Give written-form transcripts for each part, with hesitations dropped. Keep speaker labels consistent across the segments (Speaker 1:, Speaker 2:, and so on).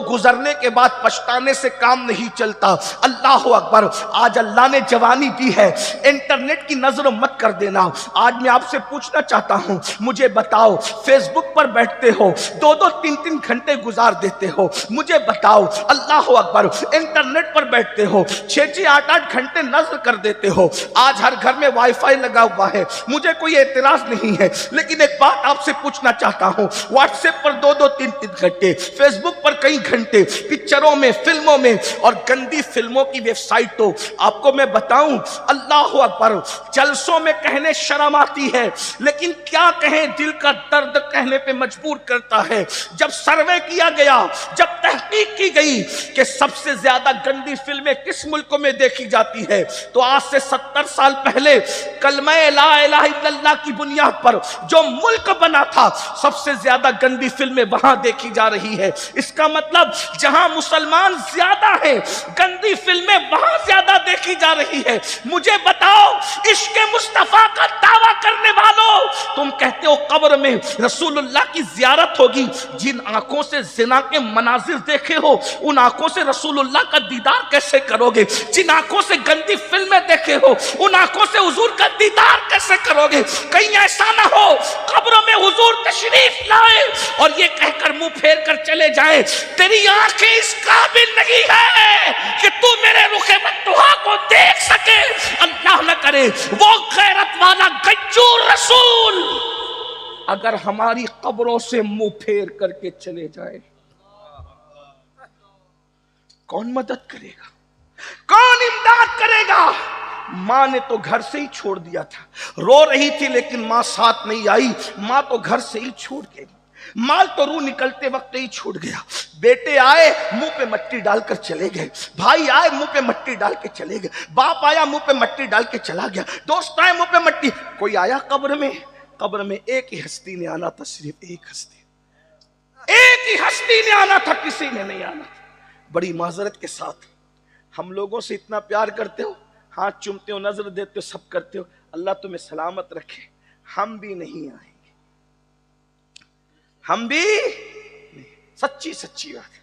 Speaker 1: گزرنے کے بعد پچھتانے سے کام نہیں چلتا۔ اللہ اکبر، آج اللہ نے جوانی دی ہے، انٹرنیٹ کی نظر مت کر دینا۔ آج میں آپ سے پوچھنا چاہتا ہوں، مجھے بتاؤ، فیس بک پر بیٹھتے ہو، 2-3 گھنٹے گزار دیتے ہو، مجھے بتاؤ، اللہ اکبر، انٹرنیٹ پر بیٹھتے ہو، 6-8 گھنٹے نظر کر دیتے ہو۔ آج ہر گھر میں وائی فائی لگا ہوا ہے، مجھے کوئی اعتراض نہیں ہے، لیکن ایک بات آپ سے پوچھنا چاہتا ہوں، واٹس ایپ پر 2-3 گھنٹے، فیس بک پر کئی گھنٹے، پکچروں میں، فلموں میں، اور گندی فلموں کی ویب سائٹوں، آپ کو میں بتاؤں، اللہ اکبر، جلسوں میں کہنے شرم آتی ہے، لیکن کیا کہیں، دل کا درد کہنے پہ مجبور کرتا ہے۔ جب سروے کیا گیا، جب تحقیق کی گئی کہ سب سے زیادہ گندی فلمیں کس ملک میں دیکھی جاتی ہے، تو آج سے 70 سال پہلے کلمہ لا الہ الا اللہ کی بنیاد پر جو ملک بنا تھا، سب سے زیادہ گندی فلمیں وہاں دیکھی جا رہی ہے۔ اس کا مطلب جہاں مسلمان زیادہ ہیں، گندی فلمیں وہاں زیادہ دیکھی جا رہی ہے۔ مجھے بتاؤ، عشق مصطفیٰ کا دعویٰ کرنے والوں، تم کہتے ہو قبر میں رسول اللہ کی زیارت ہوگی، جن آنکھوں سے زنا کے مناظر دیکھے ہو، ان آنکھوں سے رسول اللہ کا دیدار کیسے کرو گے؟ جن آنکھوں سے گندی فلمیں دیکھے ہو، ان آنکھوں سے حضور کا دیدار کیسے کرو گے؟ کہیں ایسا نہ ہو قبر میں حضور تشریف لائے اور یہ کہہ کر منہ پھیر کر چلے جائیں، تیری آنکھیں اس قابل نہیں ہے کہ تو میرے رخ بطحا کو دیکھ سکے۔ اللہ نہ کرے وہ غیرت والا گجور رسول اگر ہماری قبروں سے منہ پھیر کر کے چلے جائے، کون مدد کرے گا؟ کون امداد کرے گا؟ ماں نے تو گھر سے ہی چھوڑ دیا تھا، رو رہی تھی لیکن ماں ساتھ نہیں آئی، ماں تو گھر سے ہی چھوڑ گئی، مال تو روح نکلتے وقت ہی چھوٹ گیا، بیٹے آئے منہ پہ مٹی ڈال کر چلے گئے، بھائی آئے منہ پہ مٹی ڈال کے چلے گئے، باپ آیا منہ پہ مٹی ڈال کے چلا گیا، دوست آئے منہ پہ مٹی۔ کوئی آیا قبر میں؟ قبر میں ایک ہی ہستی نے آنا تھا، صرف ایک ہی ہستی نے آنا تھا، کسی نے نہیں آنا تھا۔ بڑی معذرت کے ساتھ، ہم لوگوں سے اتنا پیار کرتے ہو، ہاتھ چومتے ہو، نظر دیتے ہو، سب کرتے ہو، اللہ تمہیں سلامت رکھے، ہم بھی نہیں آئیں گے، ہم بھی سچی بات ہے،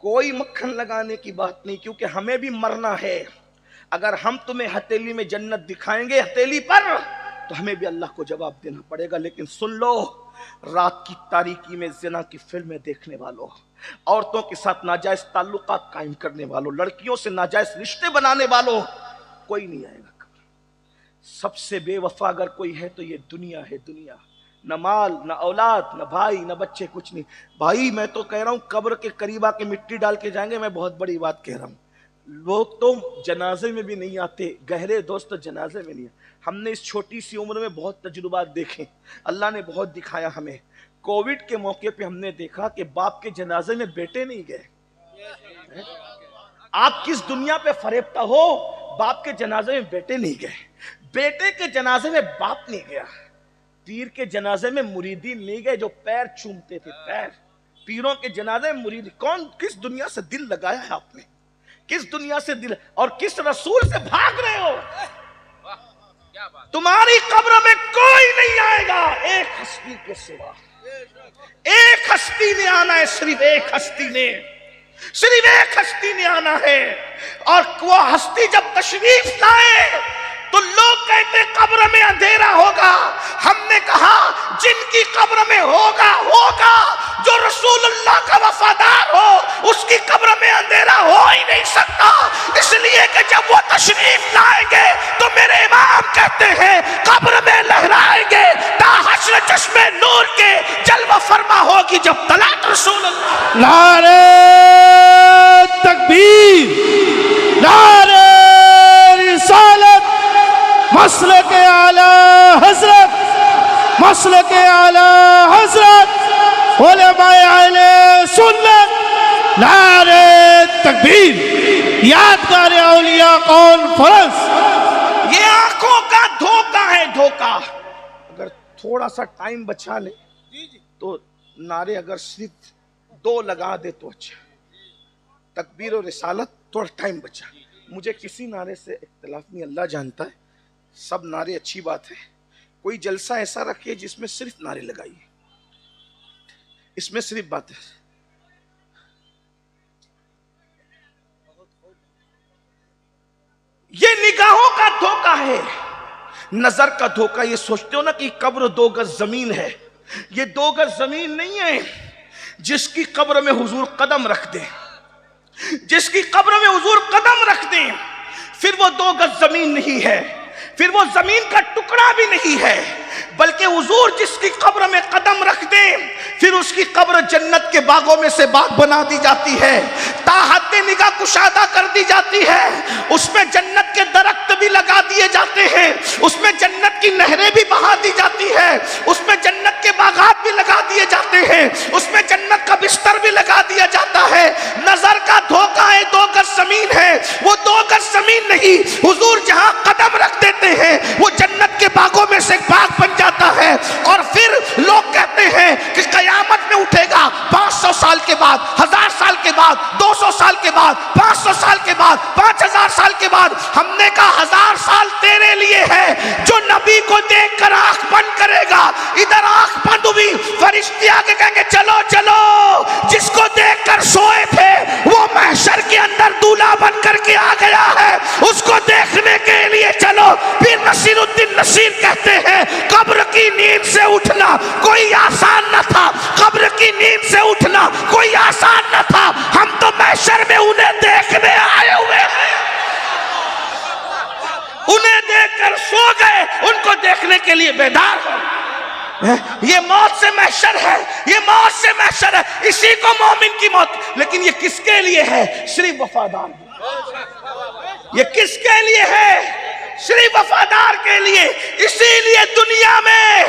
Speaker 1: کوئی مکھن لگانے کی بات نہیں، کیونکہ ہمیں بھی مرنا ہے۔ اگر ہم تمہیں ہتھیلی میں جنت دکھائیں گے ہتھیلی پر، تو ہمیں بھی اللہ کو جواب دینا پڑے گا۔ لیکن سن لو، رات کی تاریکی میں زنا کی فلمیں دیکھنے والوں، عورتوں کے ساتھ ناجائز تعلقات قائم کرنے والوں، لڑکیوں سے ناجائز رشتے بنانے والوں، کوئی نہیں آئے گا۔ سب سے بے وفا اگر کوئی ہے تو یہ دنیا ہے، دنیا، نہ مال، نہ اولاد، نہ بھائی، نہ بچے، کچھ نہیں۔ بھائی میں تو کہہ رہا ہوں قبر کے قریب آ کے مٹی ڈال کے جائیں گے، میں بہت بڑی بات کہہ رہا ہوں۔ لوگ تو جنازے میں بھی نہیں آتے، گہرے دوست جنازے میں نہیں آتے۔ ہم نے اس چھوٹی سی عمر میں بہت تجربات دیکھے، اللہ نے بہت دکھایا ہمیں۔ کووڈ کے موقع پہ ہم نے دیکھا کہ باپ کے جنازے میں بیٹے نہیں گئے۔ آپ کس دنیا پہ فریبتا ہو، باپ کے جنازے میں بیٹے نہیں گئے، بیٹے کے جنازے میں باپ نہیں گیا، پیر کے جنازے میں مریدین نہیں گئے جو پیر چومتے تھے، پیر، پیروں کے جنازے میں مرید۔ کون، کس دنیا سے دل لگایا ہے آپ نے؟ کس دنیا سے دل، اور کس رسول سے بھاگ رہے ہو؟ تمہاری قبر میں کوئی نہیں آئے گا ایک ہستی کے سوا، ایک ہستی نے آنا ہے، صرف ایک ہستی نے، صرف ایک ہستی نے آنا ہے۔ اور وہ ہستی جب تشریف لائے تو لوگ کہتے قبر میں اندھیرا ہوگا، ہم نے کہا جن کی قبر میں ہوگا جو رسول اللہ کا وفادار ہو، اس کی قبر میں اندھیرا ہو ہی نہیں سکتا، اس لیے کہ جب وہ تشریف لائیں گے تو میرے امام کہتے ہیں قبر میں لہرائیں گے تا حشر چشم نور کے جلوہ فرما ہوگی جب طلعت رسول اللہ۔
Speaker 2: نعرہ تکبیر، نعرہ رسالت، مسلک اعلی حضرت، مسلک اعلی حضرت، علماء اہل سنت، نعرہ تکبیر۔ یادگار اولیاء کانفرنس۔
Speaker 1: یہ آنکھوں کا دھوکہ ہے، دھوکہ۔ اگر تھوڑا سا ٹائم بچا لے تو نعرے اگر صرف 2 لگا دے تو اچھا، تکبیر و رسالت، تھوڑا ٹائم بچا۔ مجھے کسی نعرے سے اختلاف نہیں، اللہ جانتا ہے، سب نعرے اچھی بات ہے۔ کوئی جلسہ ایسا رکھے جس میں صرف نعرے لگائیے، اس میں صرف بات ہے۔ ہے نظر کا دھوکہ. یہ سوچتے ہو نا کہ قبر 2 گز زمین ہے. یہ 2 گز زمین نہیں ہے. جس کی قبر میں حضور قدم رکھ دیں، جس کی قبر میں حضور قدم رکھ دیں، پھر وہ 2 گز زمین نہیں ہے، پھر وہ زمین کا ٹکڑا بھی نہیں ہے، بلکہ حضور جس کی قبر میں قدم رکھ دیں پھر اس کی قبر جنت کے باغوں میں سے باغ بنا دی جاتی ہے، تا حد نگاہ کشادہ کر دی جاتی ہے. اس میں جنت کے درخت بھی لگا دیے جاتے ہیں، اس میں جنت کی نہریں بھی بہا دی جاتی ہے، اس میں جنت کے باغات بھی لگا دیے جاتے ہیں، اس میں جنت کا بستر بھی لگا دیا جاتا ہے. نظر کا دھوکہ ہے 2 گز زمین ہے، وہ 2 گز زمین نہیں. حضور جہاں قدم رکھ دیتے ہیں وہ جنت کے باغوں میں سے ایک باغ بن جاتا ہے. اور پھر لوگ کہتے ہیں کہ قیامت میں اٹھے گا 500 سال کے بعد، 1000 سال کے بعد، 200 سال کے بعد، 500 سال کے بعد، 5000 سال کے بعد. ہم نے کہا 1000 سال تیرے لیے ہے جو نبی کو دیکھ کر آنکھ بند کرے گا. ادھر آنکھ بند ہوئی، فرشتے آگے کہیں گے چلو چلو، جس کو دیکھ کر سوئے تھے وہ محشر کے اندر دولہا بن کر کے آ گیا ہے، اس کو دیکھنے کے لیے چلو. پھر نصیر الدین نصیر کہتے ہیں قبر کی نیند سے اٹھنا کوئی آسان نہ تھا، قبر کی نیند سے اٹھنا کوئی آسان نہ تھا. ہم تو محشر میں انہیں دیکھنے آئے ہوئے ہیں، انہیں دیکھ کر سو گئے، ان کو دیکھنے کے لیے بیدار ہو. یہ موت سے محشر ہے، یہ موت سے محشر ہے. اسی کو مومن کی موت. لیکن یہ کس کے لیے ہے؟ صرف وفادار. یہ کس کے لیے ہے؟ صرف وفادار کے لیے. اسی لیے دنیا میں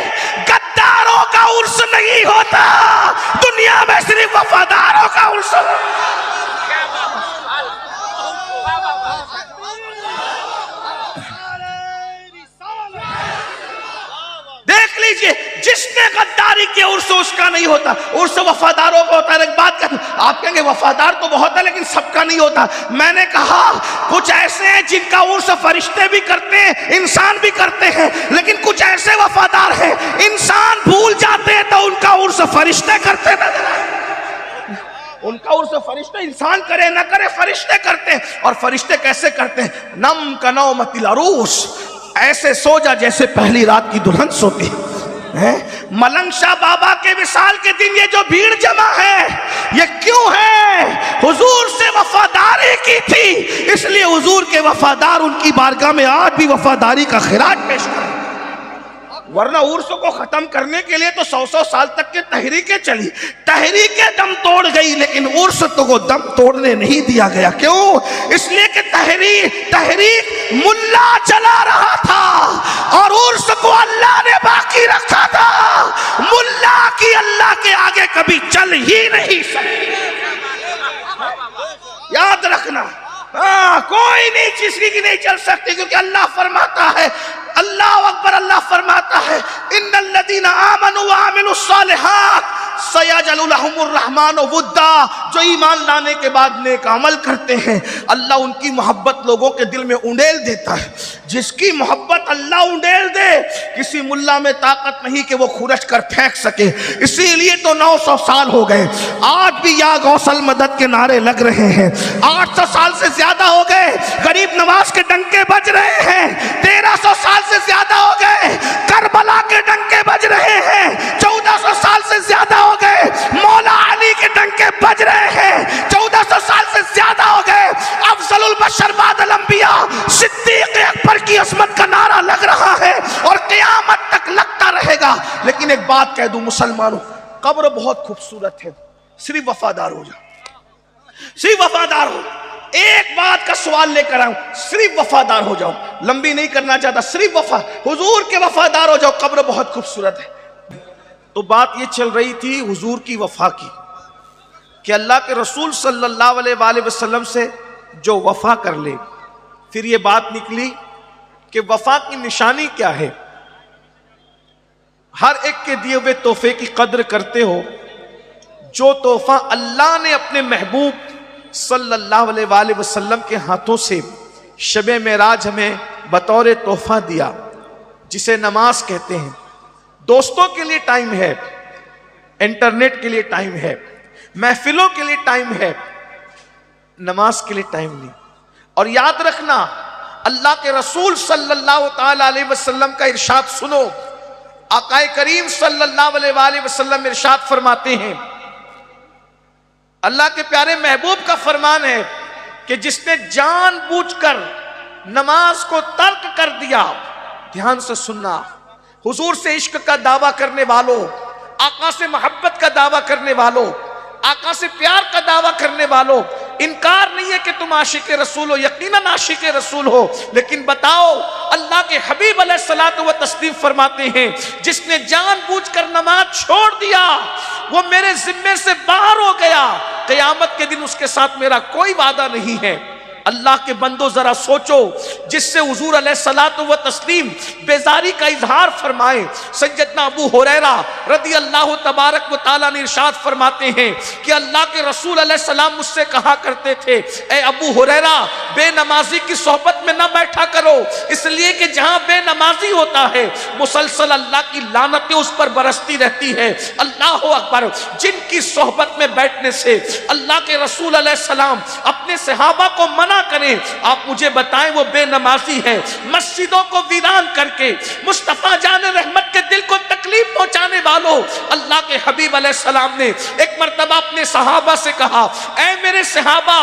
Speaker 1: غداروں کا عرس نہیں ہوتا، دنیا میں صرف وفاداروں کا عرس ہوتا. دیکھ لیجئے جس نے غداری کی عرس اس کا نہیں ہوتا، عرس وفاداروں کا ہوتا ہے. ایک بات کہتے ہیں، آپ کہیں گے وفادار تو بہت ہے لیکن سب کا نہیں ہوتا. میں نے کہا کچھ ایسے ہیں جن کا عرس فرشتے بھی کرتے ہیں، انسان بھی کرتے ہیں، لیکن کچھ ایسے وفادار ہیں انسان بھول جاتے ہیں تو ان کا عرس فرشتے کرتے نظر آئے. ان کا عرس فرشتے، انسان کرے نہ کرے فرشتے کرتے ہیں. اور فرشتے کیسے کرتے ہیں؟ نم کنومت العروس، ایسے سو جا جیسے پہلی رات کی دلہن سوتی. ملنگ شاہ بابا کے وصال کے دن یہ جو بھیڑ جمع ہے یہ کیوں ہے؟ حضور سے وفاداری کی تھی، اس لیے حضور کے وفادار ان کی بارگاہ میں آج بھی وفاداری کا خراج پیش کریں. ورنہ عرس کو ختم کرنے کے لیے تو 100 سال تک کے تحریکیں چلی، تحریکیں دم توڑ گئی، لیکن عرس تو کو دم توڑنے نہیں دیا گیا. کیوں؟ اس لیے کہ تحریک ملا چلا رہا تھا اور عرس کو اللہ نے باقی رکھا تھا. ملا کی اللہ کے آگے کبھی چل ہی نہیں سکتی. یاد رکھنا، کوئی نہیں چیز کی نہیں چل سکتی، کیونکہ اللہ فرماتا ہے، اللہ اکبر، اللہ فرماتا ہے ان الذین آمنوا وعملوا الصالحات سیجعل لهم الرحمن ودا. جو ایمان لانے کے بعد نیک عمل کرتے ہیں اللہ ان کی محبت لوگوں کے دل میں انڈیل دیتا ہے. جس کی محبت اللہ انڈیل دے کسی ملا میں طاقت نہیں کہ وہ کھرچ کر پھینک سکے. اسی لیے تو 900 سال ہو گئے، آج بھی یا غوث المدد کے نعرے لگ رہے ہیں. 800 سال سے زیادہ ہو گئے غریب نواز کے ڈنکے بج رہے ہیں. 1300 سال سے زیادہ ہو گئے کربلا کے ڈنکے بج رہے ہیں. 1400 سال سے زیادہ ہو گئے مولا علی کے ڈنکے بج رہے ہیں. 1400 سال سے زیادہ ہو گئے افضل البشر بعد الانبیاء صدیق اکبر کی عظمت کا نعرہ لگ رہا ہے اور قیامت تک لگتا رہے گا. لیکن ایک بات کہہ دوں مسلمانوں، قبر بہت خوبصورت ہے، صرف وفادار ہو جاؤ، صرف وفادار ہو. ایک بات کا سوال لے کر آؤں، صرف وفادار ہو جاؤ. لمبی نہیں کرنا چاہتا، صرف حضور کے وفادار ہو جاؤ. قبر بہت خوبصورت ہے. تو بات یہ چل رہی تھی حضور کی وفا کی کہ اللہ کے رسول صلی اللہ علیہ وآلہ وسلم سے جو وفا کر لے. پھر یہ بات نکلی کہ وفا کی نشانی کیا ہے. ہر ایک کے دیے ہوئے تحفے کی قدر کرتے ہو. جو تحفہ اللہ نے اپنے محبوب صلی اللہ علیہ وآلہ وسلم کے ہاتھوں سے شب معراج ہمیں بطور تحفہ دیا، جسے نماز کہتے ہیں. دوستوں کے لیے ٹائم ہے، انٹرنیٹ کے لیے ٹائم ہے، محفلوں کے لیے ٹائم ہے، نماز کے لیے ٹائم نہیں. اور یاد رکھنا اللہ کے رسول صلی اللہ تعالی علیہ وسلم کا ارشاد سنو. آقا کریم صلی اللہ علیہ وآلہ وسلم ارشاد فرماتے ہیں، اللہ کے پیارے محبوب کا فرمان ہے کہ جس نے جان بوجھ کر نماز کو ترک کر دیا، دھیان سے سننا، حضور سے عشق کا دعویٰ کرنے والوں، آقا سے محبت کا دعویٰ کرنے والوں، آقا سے پیار کا دعویٰ کرنے والوں، انکار نہیں ہے کہ تم عاشق رسول ہو، یقیناً عاشق رسول ہو، لیکن بتاؤ اللہ کے حبیب علیہ الصلوۃ والتسلیم فرماتے ہیں جس نے جان بوجھ کر نماز چھوڑ دیا وہ میرے ذمے سے باہر ہو گیا، قیامت کے دن اس کے ساتھ میرا کوئی وعدہ نہیں ہے. اللہ کے بندو ذرا سوچو، جس سے حضور علیہ الصلوۃ والتسلیم بیزاری کا اظہار فرمائے. سیدنا ابو ہریرہ رضی اللہ تبارک و تعالیٰ نے ارشاد فرماتے ہیں کہ اللہ کے رسول علیہ السلام مجھ سے کہا کرتے تھے، اے ابو ہریرہ بے نمازی کی صحبت میں نہ بیٹھا کرو، اس لیے کہ جہاں بے نمازی ہوتا ہے مسلسل اللہ کی لعنتیں اس پر برستی رہتی ہے. اللہ اکبر. جن کی صحبت میں بیٹھنے سے اللہ کے رسول علیہ السلام اپنے صحابہ کو منع کریں، آپ مجھے بتائیں وہ بے نمازی ہے. مسجدوں کو ویران کر کے مصطفیٰ جان رحمت کے دل کو تکلیف پہنچانے والوں، اللہ کے حبیب علیہ السلام نے ایک مرتبہ اپنے صحابہ سے کہا، اے میرے صحابہ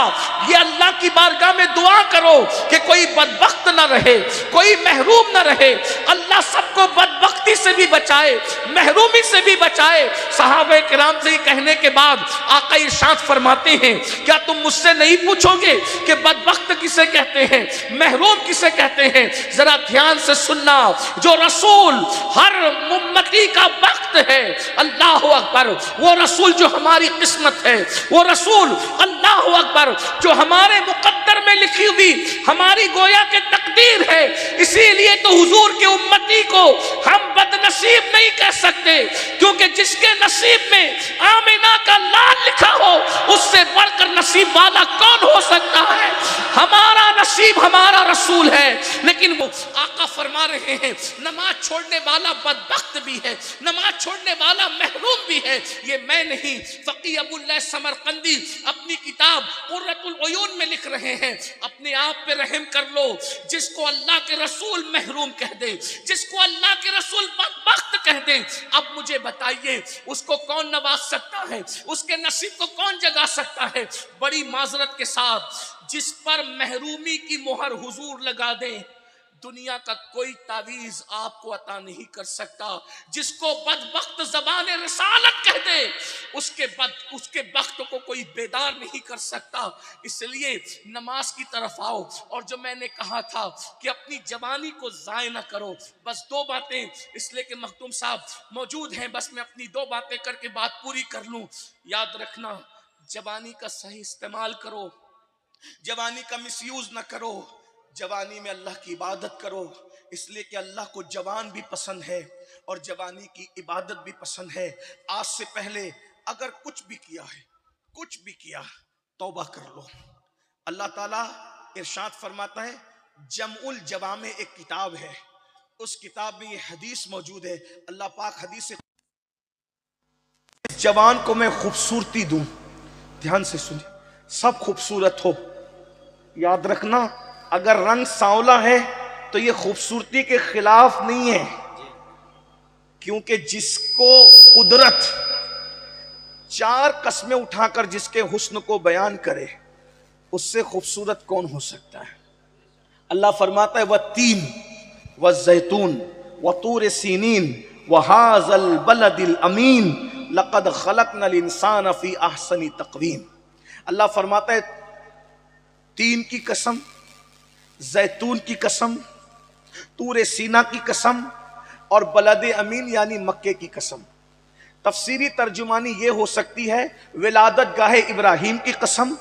Speaker 1: یہ اللہ کی بارگاہ میں دعا کرو کہ کوئی بدبخت نہ رہے، کوئی محروم نہ رہے. اللہ سب کو بدبختی سے بھی بچائے، محرومی سے بھی بچائے. صحابہ کرام سے یہ کہنے کے بعد آقا ارشاد فرماتے ہیں، کیا تم مجھ سے نہیں پوچھو گے کہ بدبخت کسے کہتے ہیں، محروم کسے کہتے ہیں؟ ذرا دھیان سے سننا، جو رسول ہر امتی کا بخت ہے، اللہ اکبر، وہ رسول جو ہماری قسمت ہے، وہ رسول اللہ اکبر جو ہمارے مقدر میں لکھی ہوئی ہماری گویا کے تقدیر ہے. اسی لیے تو حضور کے امتی کو ہم بد نصیب نہیں کہہ سکتے، کیونکہ جس کے نصیب میں آمینہ کا لال لکھا ہو اس سے بڑھ کر نصیب والا کون ہو سکتا ہے؟ ہمارا نصیب ہمارا رسول ہے. لیکن وہ آقا فرما رہے ہیں نماز چھوڑنے والا بدبخت بھی ہے، نماز چھوڑنے والا محروم بھی ہے. یہ میں نہیں، فقی ابو اللہ سمرقندی اپنی کتاب قرۃ العیون میں لکھ رہے ہیں. اپنے آپ پہ رحم کر لو. جس کو اللہ کے رسول محروم کہہ دے، جس کو اللہ کے رسول بدبخت کہہ دے، اب مجھے بتائیے اس کو کون نواز سکتا ہے؟ اس کے نصیب کو کون جگا سکتا ہے؟ بڑی معذرت کے ساتھ جس پر محرومی کی مہر حضور لگا دیں، دنیا کا کوئی تعویذ آپ کو عطا نہیں کر سکتا. جس کو بدبخت زبان رسالت کہہ دے اس کے بخت کو کوئی بیدار نہیں کر سکتا. اس لیے نماز کی طرف آؤ. اور جو میں نے کہا تھا کہ اپنی جوانی کو ضائع نہ کرو، بس دو باتیں، اس لیے کہ مختوم صاحب موجود ہیں، بس میں اپنی دو باتیں کر کے بات پوری کر لوں. یاد رکھنا، جوانی کا صحیح استعمال کرو، جوانی کا مس یوز نہ کرو. جوانی میں اللہ کی عبادت کرو، اس لیے کہ اللہ کو جوان بھی پسند ہے اور جوانی کی عبادت بھی پسند ہے. آج سے پہلے اگر کچھ بھی کیا ہے، کچھ بھی کیا، توبہ کر لو. اللہ تعالیٰ ارشاد فرماتا ہے، جمع الجوامع ایک کتاب ہے، اس کتاب میں یہ حدیث موجود ہے. اللہ پاک حدیث سے جوان کو میں خوبصورتی دوں. دھیان سے سنیں، سب خوبصورت ہو. یاد رکھنا، اگر رنگ سانولا ہے تو یہ خوبصورتی کے خلاف نہیں ہے، کیونکہ جس کو قدرت چار قسمیں اٹھا کر جس کے حسن کو بیان کرے اس سے خوبصورت کون ہو سکتا ہے؟ اللہ فرماتا ہے وَالتِّينِ وَالزَّيْتُونِ وَطُورِ سِينِينَ وَهَٰذَا الْبَلَدِ الْأَمِينَ لَقَدْ خَلَقْنَا الْإِنسَانَ فِي أَحْسَنِ تَقْوِيمٍ. اللہ فرماتا ہے تین کی قسم، زیتون کی قسم، طور سینا کی قسم اور بلد امین یعنی مکے کی قسم. تفسیری ترجمانی یہ ہو سکتی ہے ولادت گاہ ابراہیم کی قسم،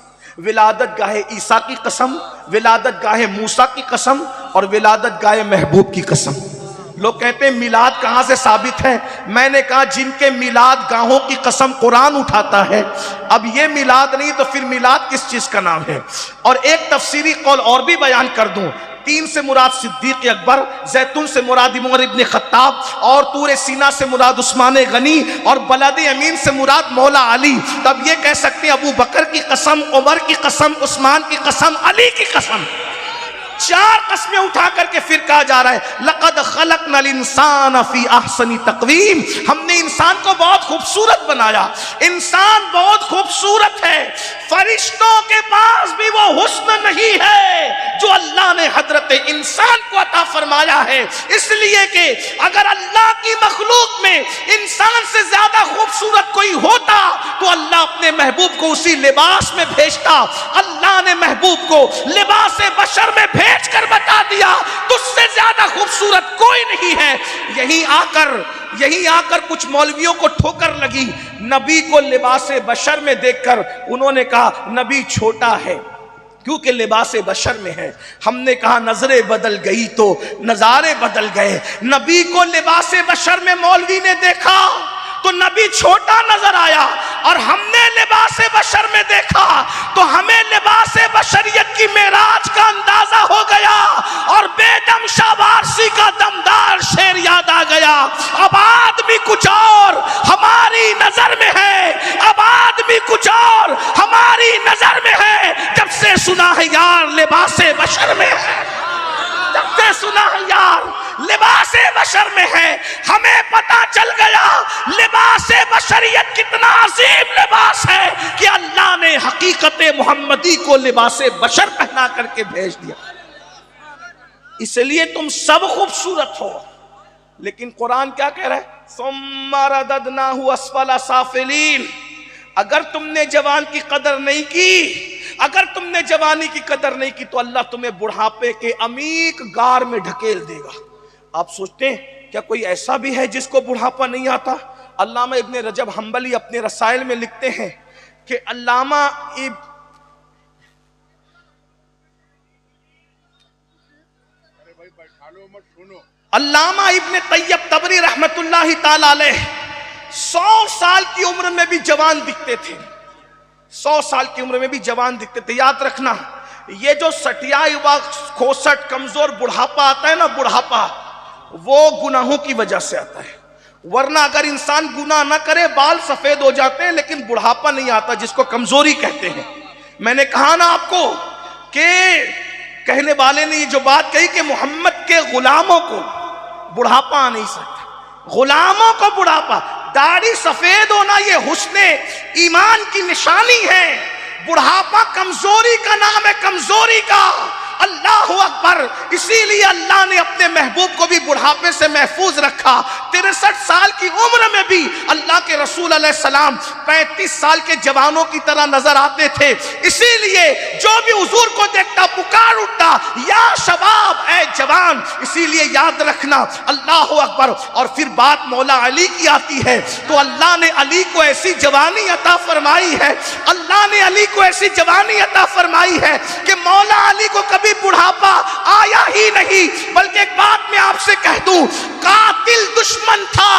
Speaker 1: ولادت گاہ عیسیٰ کی قسم، ولادت گاہ موسیٰ کی قسم اور ولادت گاہ محبوب کی قسم. لوگ کہتے ہیں میلاد کہاں سے ثابت ہے؟ میں نے کہا جن کے میلاد گاہوں کی قسم قرآن اٹھاتا ہے، اب یہ میلاد نہیں تو پھر میلاد کس چیز کا نام ہے؟ اور ایک تفسیری قول اور بھی بیان کر دوں. تین سے مراد صدیق اکبر، زیتون سے مراد عمر ابن خطاب اور طور سینا سے مراد عثمان غنی اور بلد امین سے مراد مولا علی. تب یہ کہہ سکتے ہیں ابو بکر کی قسم، عمر کی قسم، عثمان کی قسم، علی کی قسم. 4 قسمیں اٹھا کر کے پھر کہا جا رہا ہے لقد خلقنا الانسان فی احسن تقویم، ہم نے انسان کو بہت خوبصورت بنایا، انسان بہت خوبصورت ہے، فرشتوں کے پاس بھی وہ حسن نہیں ہے جو اللہ نے حضرت انسان کو عطا فرمایا ہے، اس لیے کہ اگر اللہ کی مخلوق میں انسان سے زیادہ خوبصورت کوئی ہوتا تو اللہ اپنے محبوب کو اسی لباس میں بھیجتا۔ اللہ نے محبوب کو لباس بشر میں بھیج کر بتا دیا تجھ سے زیادہ خوبصورت کوئی نہیں ہے۔ یہیں آ کر کچھ مولویوں کو ٹھوکر لگی، نبی کو لباس بشر میں دیکھ کر انہوں نے کہا نبی چھوٹا ہے کیونکہ لباس بشر میں ہے۔ ہم نے کہا نظریں بدل گئی تو نظارے بدل گئے، نبی کو لباس بشر میں مولوی نے دیکھا تو نبی چھوٹا نظر آیا، اور ہم نے لباس بشر میں دیکھا تو ہمیں لباس بشریت کی معراج کا اندازہ ہو گیا، اور بے دم شاہ وارسی کا دمدار شعر یاد آ گیا، اب آدمی کچھ اور ہماری نظر میں ہے، اب آدمی کچھ اور ہماری نظر میں ہے، جب سے سنا ہے یار لباس بشر میں ہے، جب سے سنا ہے یار لباس بشر میں ہے، ہمیں پتا چل گیا لباس بشریت کتنا عظیم لباس ہے کہ اللہ نے حقیقت محمدی کو لباس بشر پہنا کر کے بھیج دیا۔ اس لیے تم سب خوبصورت ہو، لیکن قرآن کیا کہہ رہا ہے؟ ثم رددناہ اسفل سافلین۔ اگر تم نے جوان کی قدر نہیں کی، اگر تم نے جوانی کی قدر نہیں کی تو اللہ تمہیں بڑھاپے کے عمیق غار میں ڈھکیل دے گا۔ آپ سوچتے ہیں کیا کوئی ایسا بھی ہے جس کو بڑھاپا نہیں آتا؟ علامہ ابن رجب حنبلی اپنے رسائل میں لکھتے ہیں کہ علامہ ابن طیب طبری رحمت اللہ تعالی علیہ 100 سال کی عمر میں بھی جوان دکھتے تھے، 100 سال کی عمر میں بھی جوان دکھتے تھے۔ یاد رکھنا یہ جو سٹیا ہوا کھوسٹ کمزور بڑھاپا آتا ہے نا، بڑھاپا وہ گناہوں کی وجہ سے آتا ہے، ورنہ اگر انسان گناہ نہ کرے بال سفید ہو جاتے ہیں، لیکن بڑھاپا نہیں آتا جس کو کمزوری کہتے ہیں۔ میں نے کہا نا آپ کو کہ کہنے والے نے یہ جو بات کہی کہ محمد کے غلاموں کو بڑھاپا آ نہیں سکتا، غلاموں کو بڑھاپا، داڑھی سفید ہونا یہ حسن ایمان کی نشانی ہے، بڑھاپا کمزوری کا نام ہے، کمزوری کا۔ اللہ اکبر، اسی لیے اللہ نے اپنے محبوب کو بھی بڑھاپے سے محفوظ رکھا۔ 63 سال کی عمر میں بھی اللہ کے رسول علیہ السلام 35 سال کے جوانوں کی طرح نظر آتے تھے، اسی لیے جو بھی حضور کو دیکھتا پکار اٹھتا یا شباب، اے جوان۔ اسی لیے یاد رکھنا، اللہ اکبر۔ اور پھر بات مولا علی کی آتی ہے تو اللہ نے علی کو ایسی جوانی عطا فرمائی ہے، اللہ نے علی کو ایسی جوانی عطا فرمائی ہے کہ مولا علی کو کبھی بڑھاپا آیا ہی نہیں۔ بلکہ ایک بات میں آپ سے کہہ دوں، قاتل دشمن تھا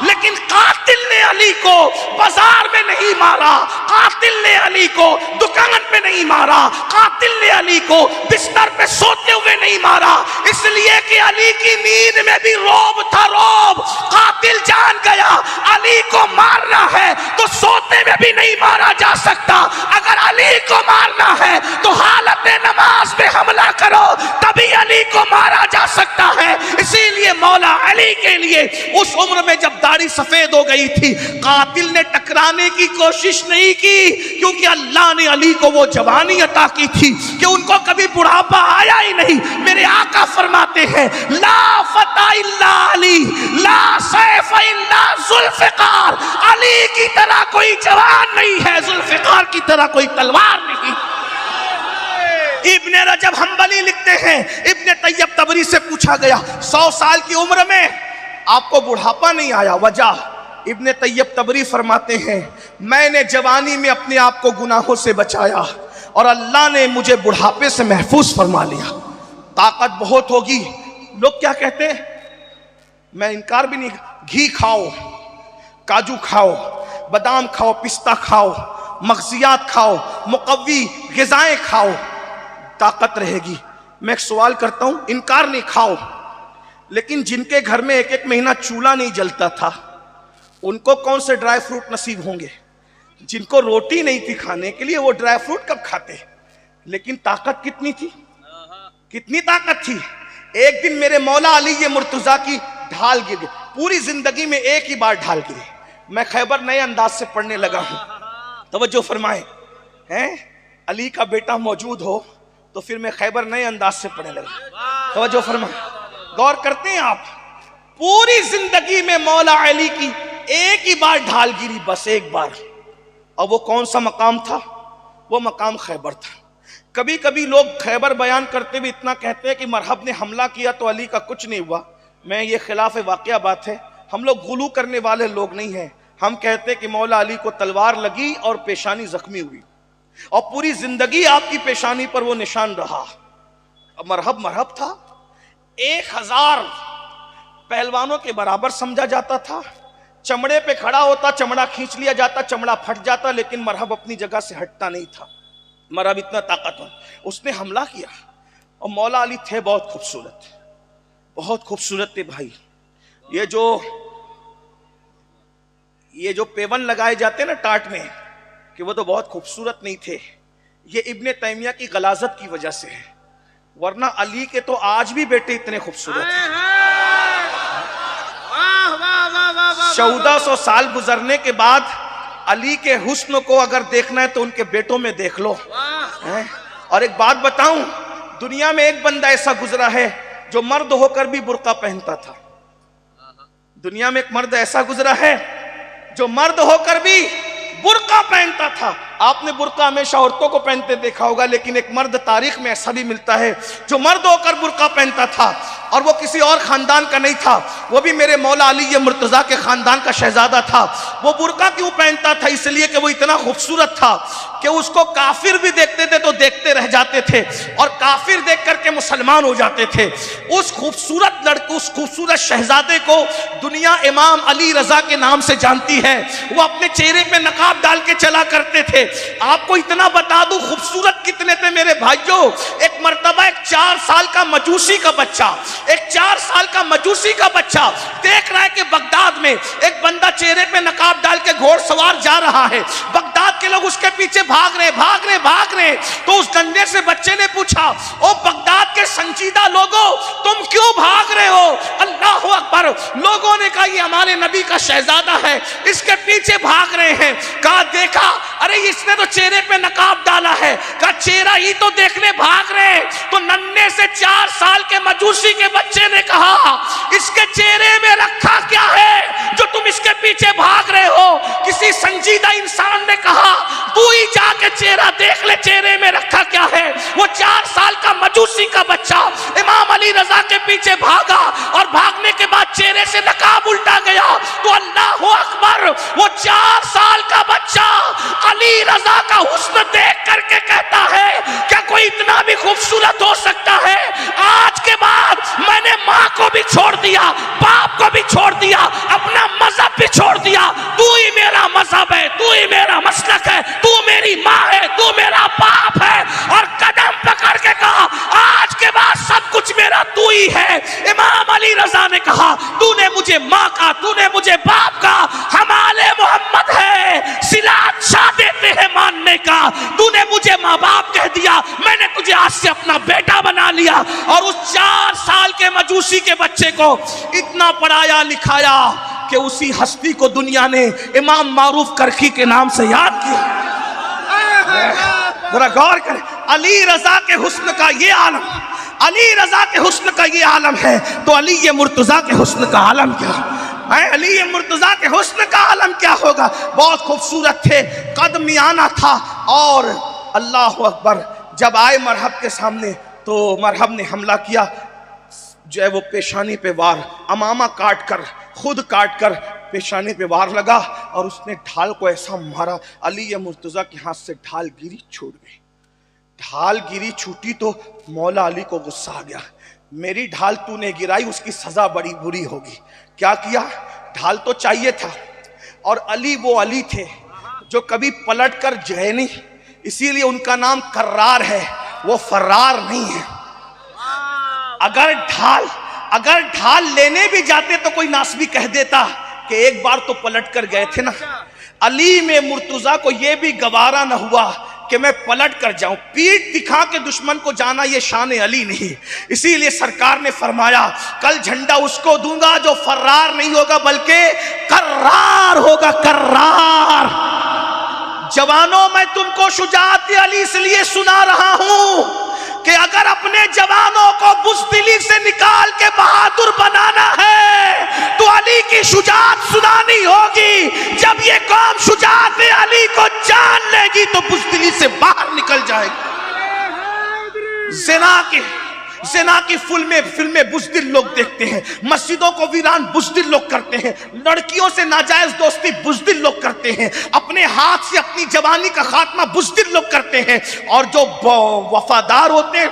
Speaker 1: لیکن قاتل نے علی کو بازار میں نہیں مارا، قاتل نے علی کو دکان پہ نہیں مارا، قاتل نے علی کو بستر پہ سوتے ہوئے نہیں مارا، اس لیے کہ علی کی نیند میں بھی روب تھا، روب۔ قاتل جان گیا علی کو مارنا ہے تو سوتے میں بھی نہیں مارا جا سکتا، اگر علی کو مارنا ہے تو حالت نماز میں حملہ کرو تبھی علی کو مارا جا سکتا ہے۔ اسی لیے مولا علی کے لیے اس عمر میں جب داڑھی سفید ہو گئی تھی، قاتل نے ٹکرانے کی کوشش نہیں کی، کیونکہ اللہ نے علی کو وہ جوانی عطا کی تھی کہ ان کو کبھی بڑھاپا آیا ہی نہیں۔ میرے آقا فرماتے ہیں لا فتح الا علی، لا سیف الا ذوالفقار، علی کی طرح کوئی جوان نہیں ہے، ذوالفقار کی طرح کوئی تلوار نہیں۔ ابن رجب حنبلی لکھتے ہیں ابن طیب طبری سے پوچھا گیا 100 سال کی عمر میں آپ کو بڑھاپا نہیں آیا، وجہ؟ ابن طیب طبری فرماتے ہیں میں نے جوانی میں اپنے آپ کو گناہوں سے بچایا اور اللہ نے مجھے بڑھاپے سے محفوظ فرما لیا۔ طاقت بہت ہوگی، لوگ کیا کہتے ہیں، میں انکار بھی نہیں، گھی کھاؤ، کاجو کھاؤ، بادام کھاؤ، پستہ کھاؤ، مغزیات کھاؤ، مقوی غذائیں کھاؤ، طاقت رہے گی۔ میں ایک سوال کرتا ہوں، انکار نہیں، کھاؤ، لیکن جن کے گھر میں 1 مہینہ چولہا نہیں جلتا تھا ان کو کون سے ڈرائی فروٹ نصیب ہوں گے؟ جن کو روٹی نہیں تھی کھانے کے لیے وہ ڈرائی فروٹ کب کھاتے؟ لیکن طاقت کتنی تھی؟ کتنی طاقت تھی. ایک دن میرے مولا علی مرتضیٰ کی ڈھال گر گئی. پوری زندگی میں ایک ہی بار ڈھال گری. میں خیبر نئے انداز سے پڑھنے لگا ہوں. توجہ فرمائیں, علی کا بیٹا موجود ہو تو پھر میں خیبر نئے انداز سے پڑھنے لگا. توجہ فرمائیں, غور کرتے ہیں آپ. پوری زندگی میں مولا علی کی ایک ہی بار ڈھال گری, بس ایک بار. اور وہ کون سا مقام تھا؟ وہ مقام خیبر تھا. کبھی کبھی لوگ خیبر بیان کرتے ہوئے اتنا کہتے ہیں کہ مرحب نے حملہ کیا تو علی کا کچھ نہیں ہوا. میں یہ خلاف واقعہ بات ہے. ہم لوگ غلو کرنے والے لوگ نہیں ہیں. ہم کہتے کہ مولا علی کو تلوار لگی اور پیشانی زخمی ہوئی, اور پوری زندگی آپ کی پیشانی پر وہ نشان رہا. مرحب مرحب تھا. 1000 پہلوانوں کے برابر سمجھا جاتا تھا. چمڑے پہ کھڑا ہوتا, چمڑا کھینچ لیا جاتا, چمڑا پھٹ جاتا, لیکن مرحب اپنی جگہ سے ہٹتا نہیں تھا. مرحب اتنا طاقتور. اس نے حملہ کیا, اور مولا علی تھے بہت خوبصورت, بہت خوبصورت تھے بھائی. یہ جو پیون لگائے جاتے ہیں نا ٹاٹ میں, کہ وہ تو بہت خوبصورت نہیں تھے. یہ ابن تیمیہ کی غلاظت کی وجہ سے ہے, ورنہ علی کے تو آج بھی بیٹے اتنے خوبصورت ہیں. 1400 سال گزرنے کے بعد علی کے حسن کو اگر دیکھنا ہے تو ان کے بیٹوں میں دیکھ لو. اور ایک بات بتاؤں, دنیا میں ایک بندہ ایسا گزرا ہے جو مرد ہو کر بھی برقع پہنتا تھا. دنیا میں ایک مرد ایسا گزرا ہے جو مرد ہو کر بھی برقع پہنتا تھا. آپ نے برقع ہمیشہ عورتوں کو پہنتے دیکھا ہوگا, لیکن ایک مرد تاریخ میں ایسا بھی ملتا ہے جو مرد ہو کر برقع پہنتا تھا, اور وہ کسی اور خاندان کا نہیں تھا. وہ بھی میرے مولا علی مرتضیٰ کے خاندان کا شہزادہ تھا. وہ برقع کیوں پہنتا تھا؟ اس لیے کہ وہ اتنا خوبصورت تھا کہ اس کو کافر بھی دیکھتے تھے تو دیکھتے رہ جاتے تھے, اور کافر دیکھ کر کے مسلمان ہو جاتے تھے. اس خوبصورت لڑکے, اس خوبصورت شہزادے کو دنیا امام علی رضا کے نام سے جانتی ہے. وہ اپنے چہرے پہ نقاب ڈال کے چلا کرتے تھے. آپ کو اتنا بتا دوں خوبصورت کتنے تھے میرے بھائیوں. ایک مرتبہ ایک 4 سال کا مجوسی کا بچہ, ایک 4 سال کا مجوسی کا بچہ دیکھ رہا ہے کہ بغداد میں ایک بندہ چہرے پہ نقاب ڈال کے گھوڑ سوار جا رہا ہے. بغداد کے لوگ اس کے پیچھے بھاگ رہے. تو اس ڈنڈے سے بچے نے پوچھا, او بغداد کے سنجیدہ لوگوں, تم کیوں بھاگ رہے ہو؟ اللہ اکبر. لوگوں نے کہا یہ ہمارے نبی کا شہزادہ ہے, اس کے پیچھے بھاگ رہے ہیں. کہا دیکھا, ارے اس نے تو چہرے پہ نقاب ڈالا ہے. کہا چہرہ ہی تو دیکھنے بھاگ رہے. تو ننھے سے 4 سال کے مجوسی کے بچے نے کہا, اس کے چہرے میں رکھا کیا ہے جو تم اس کے پیچھے بھاگ رہے ہو؟ کسی سنجیدہ انسان نے کہا, تو ہی جا کے چہرہ دیکھ لے, چہرے میں رکھا کیا ہے. وہ 4 سال کا مجوسی کا بچہ امام علی رضا کے پیچھے بھاگا, اور بھاگنے کے بعد چہرے سے نقاب الٹا گیا. تو اللہ اکبر, وہ 4 سال کا بچہ علی رضا کا حسن دیکھ کر کے کہتا ہے, کیا کوئی اتنا بھی خوبصورت ہو سکتا ہے؟ آج کے بعد میں نے ماں کو بھی چھوڑ دیا, باپ کو بھی چھوڑ دیا, اپنا مذہب بھی چھوڑ دیا. تو ہی میرا مذہب ہے, تو ہی میرا مسلک ہے, تو میری ماں ہے, تو میرا باپ ہے. اور قدم پکڑ کے کہا, آج کے بعد سب کچھ میرا تو ہی ہے. امام علی رضا نے کہا, تو نے مجھے ماں کا, تو نے مجھے باپ کا, ہم آل محمد ہے, صلات شاہ دیتے ہیں ماننے کا. تو نے مجھے ماں باپ کہہ دیا, میں نے تجھے آج سے اپنا بیٹا بنا لیا. اور اس 4 سال کے مجوسی کے بچے کو اتنا پڑھایا لکھایا کہ اسی ہستی کو دنیا نے امام معروف کرخی کے نام سے یاد کیا. ذرا غور کریں, علی رضا کے حسن کا یہ عالم, علی رضا کے حسن کا یہ عالم ہے, تو علی مرتضیٰ کے حسن کا عالم کیا ہے؟ علی مرتضیٰ کے حسن کا عالم کیا ہوگا؟ بہت خوبصورت تھے, قد میانہ تھا. اور اللہ اکبر, جب آئے مرحب کے سامنے تو مرحب نے حملہ کیا. جو ہے وہ پیشانی پہ وار, امامہ کاٹ کر, خود کاٹ کر پیشانی پہ وار لگا, اور اس نے ڈھال کو ایسا مارا, علی مرتضیٰ کے ہاتھ سے ڈھال گری, چھوٹ گئی. ڈھال گری چھوٹی تو مولا علی کو غصہ آ گیا, میری ڈھال تو نے گرائی, اس کی سزا بڑی بری ہوگی. کیا کیا؟ ڈھال تو چاہیے تھا, اور علی وہ علی تھے جو کبھی پلٹ کر گئے نہیں, اسی لیے ان کا نام کرار ہے, وہ فرار نہیں ہے. اگر ڈھال لینے بھی جاتے تو کوئی ناسبی کہہ دیتا کہ ایک بار تو پلٹ کر گئے تھے نا. علی میں مرتضیٰ کو یہ بھی گوارا نہ ہوا کہ میں پلٹ کر جاؤں. پیٹ دکھا کے دشمن کو جانا یہ شان علی نہیں. اسی لیے سرکار نے فرمایا کل جھنڈا اس کو دوں گا جو فرار نہیں ہوگا بلکہ کرار ہوگا. کرار. جوانوں میں تم کو شجاعت علی اس لیے سنا رہا ہوں کہ اگر اپنے جوانوں کو بزدلی سے نکال کے بہادر بنانا ہے تو علی کی شجاعت سنانی ہوگی. جب یہ قوم شجاعت علی کو جان لے گی تو بزدلی سے باہر نکل جائے گی. زنا کی فلمیں بزدل لوگ دیکھتے ہیں, مسجدوں کو ویران بزدل لوگ کرتے ہیں, لڑکیوں سے ناجائز دوستی بزدل لوگ کرتے ہیں, اپنے ہاتھ سے اپنی جوانی کا خاتمہ بزدل لوگ کرتے ہیں. اور جو وفادار ہوتے ہیں,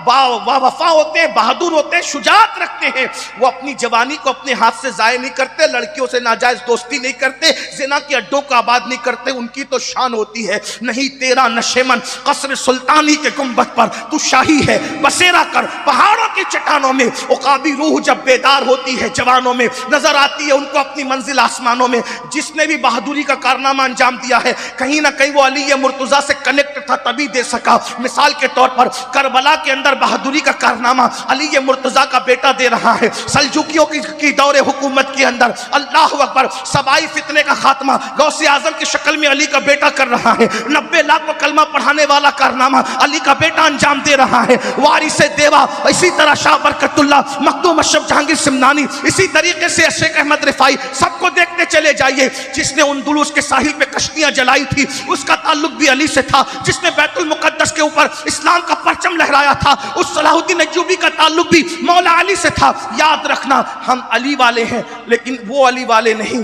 Speaker 1: وفا ہوتے ہیں, بہادر ہوتے ہیں, شجاعت رکھتے ہیں, وہ اپنی جوانی کو اپنے ہاتھ سے ضائع نہیں کرتے, لڑکیوں سے ناجائز دوستی نہیں کرتے, زنا کے اڈوں کو آباد نہیں کرتے. ان کی تو شان ہوتی ہے نہیں تیرا نشیمن قصر سلطانی کے گنبد پر تو شاہی ہے بسیرا کر. پہاڑوں کی چٹانوں میں عقابی روح جب بیدار ہوتی ہے جوانوں میں نظر آتی ہے ان کو اپنی منزل آسمانوں میں. جس نے بھی بہادری کا کارنامہ انجام دیا ہے کہیں نہ کہیں وہ علی مرتضیٰ سے کنیکٹ تھا تبھی دے سکا. مثال کے طور پر کربلا کے اندر بہادری کا کارنامہ علی مرتضیٰ کا بیٹا دے رہا ہے. سلجوکیوں کی دور حکومت کے اندر اللہ اکبر سبائی فتنے کا خاتمہ غوث اعظم کی شکل میں علی کا بیٹا کر رہا ہے. 90 لاکھ کو کلمہ پڑھانے والا کارنامہ علی کا بیٹا انجام دے رہا ہے. وارث دیوا اسی طرح شاہ برکت اللہ, مخدوم اشرف جہانگیر سمنانی, اسی طریقے سے شیخ احمد رفاعی, سب کو دیکھتے چلے جائیے. جس نے اندلس کے ساحل پہ کشتیاں جلائی تھی اس کا تعلق بھی علی سے تھا. جس نے بیت المقدس کے اوپر اسلام کا پرچم لہرایا تھا اس صلاح الدین ایوبی کا تعلق بھی مولا علی سے تھا. یاد رکھنا ہم علی والے ہیں لیکن وہ علی والے نہیں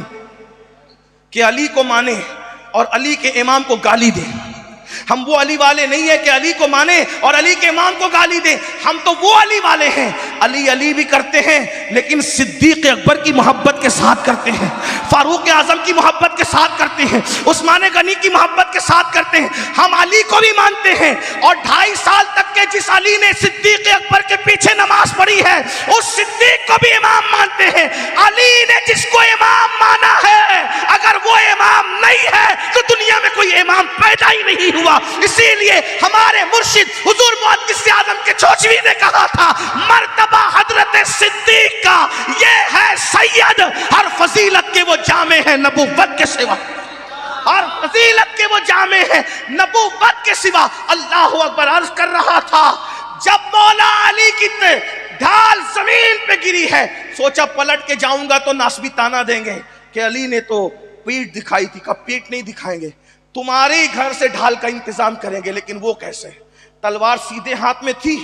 Speaker 1: کہ علی کو مانے اور علی کے امام کو گالی دیں. ہم وہ علی والے نہیں ہیں کہ علی کو مانے اور علی کے امام کو گالی دیں. ہم تو وہ علی والے ہیں علی بھی کرتے ہیں لیکن صدیق اکبر کی محبت کے ساتھ کرتے ہیں, فاروق اعظم کی محبت کے ساتھ کرتے ہیں, عثمان غنی کی محبت کے ساتھ کرتے ہیں. ہم علی کو بھی مانتے ہیں اور 2.5 سال تک کے جس علی نے صدیق اکبر کے پیچھے نماز پڑھی ہے اس صدیق کو بھی امام مانتے ہیں. علی نے جس کو امام مانا ہے اگر وہ امام نہیں ہے تو دنیا میں کوئی امام پیدا ہی نہیں ہوا. اسی لیے ہمارے مرشد حضور محدث اعظم کے چوچوی نے کہا تھا مرتبہ حضرت صدیق کا یہ ہے سید, ہر فضیلت کے وہ جامع ہے نبوت کے سوا. ہر فضیلت کے وہ جامع ہے نبوت کے سوا. اللہ اکبر. عرض کر رہا تھا جب مولا علی کی ڈھال زمین پہ گری ہے سوچا پلٹ کے جاؤں گا تو ناسبی تانا دیں گے کہ علی نے تو پیٹ دکھائی تھی. کب پیٹ نہیں دکھائیں گے, تمہارے گھر سے ڈھال کا انتظام کریں گے. لیکن وہ کیسے؟ تلوار سیدھے ہاتھ میں تھی,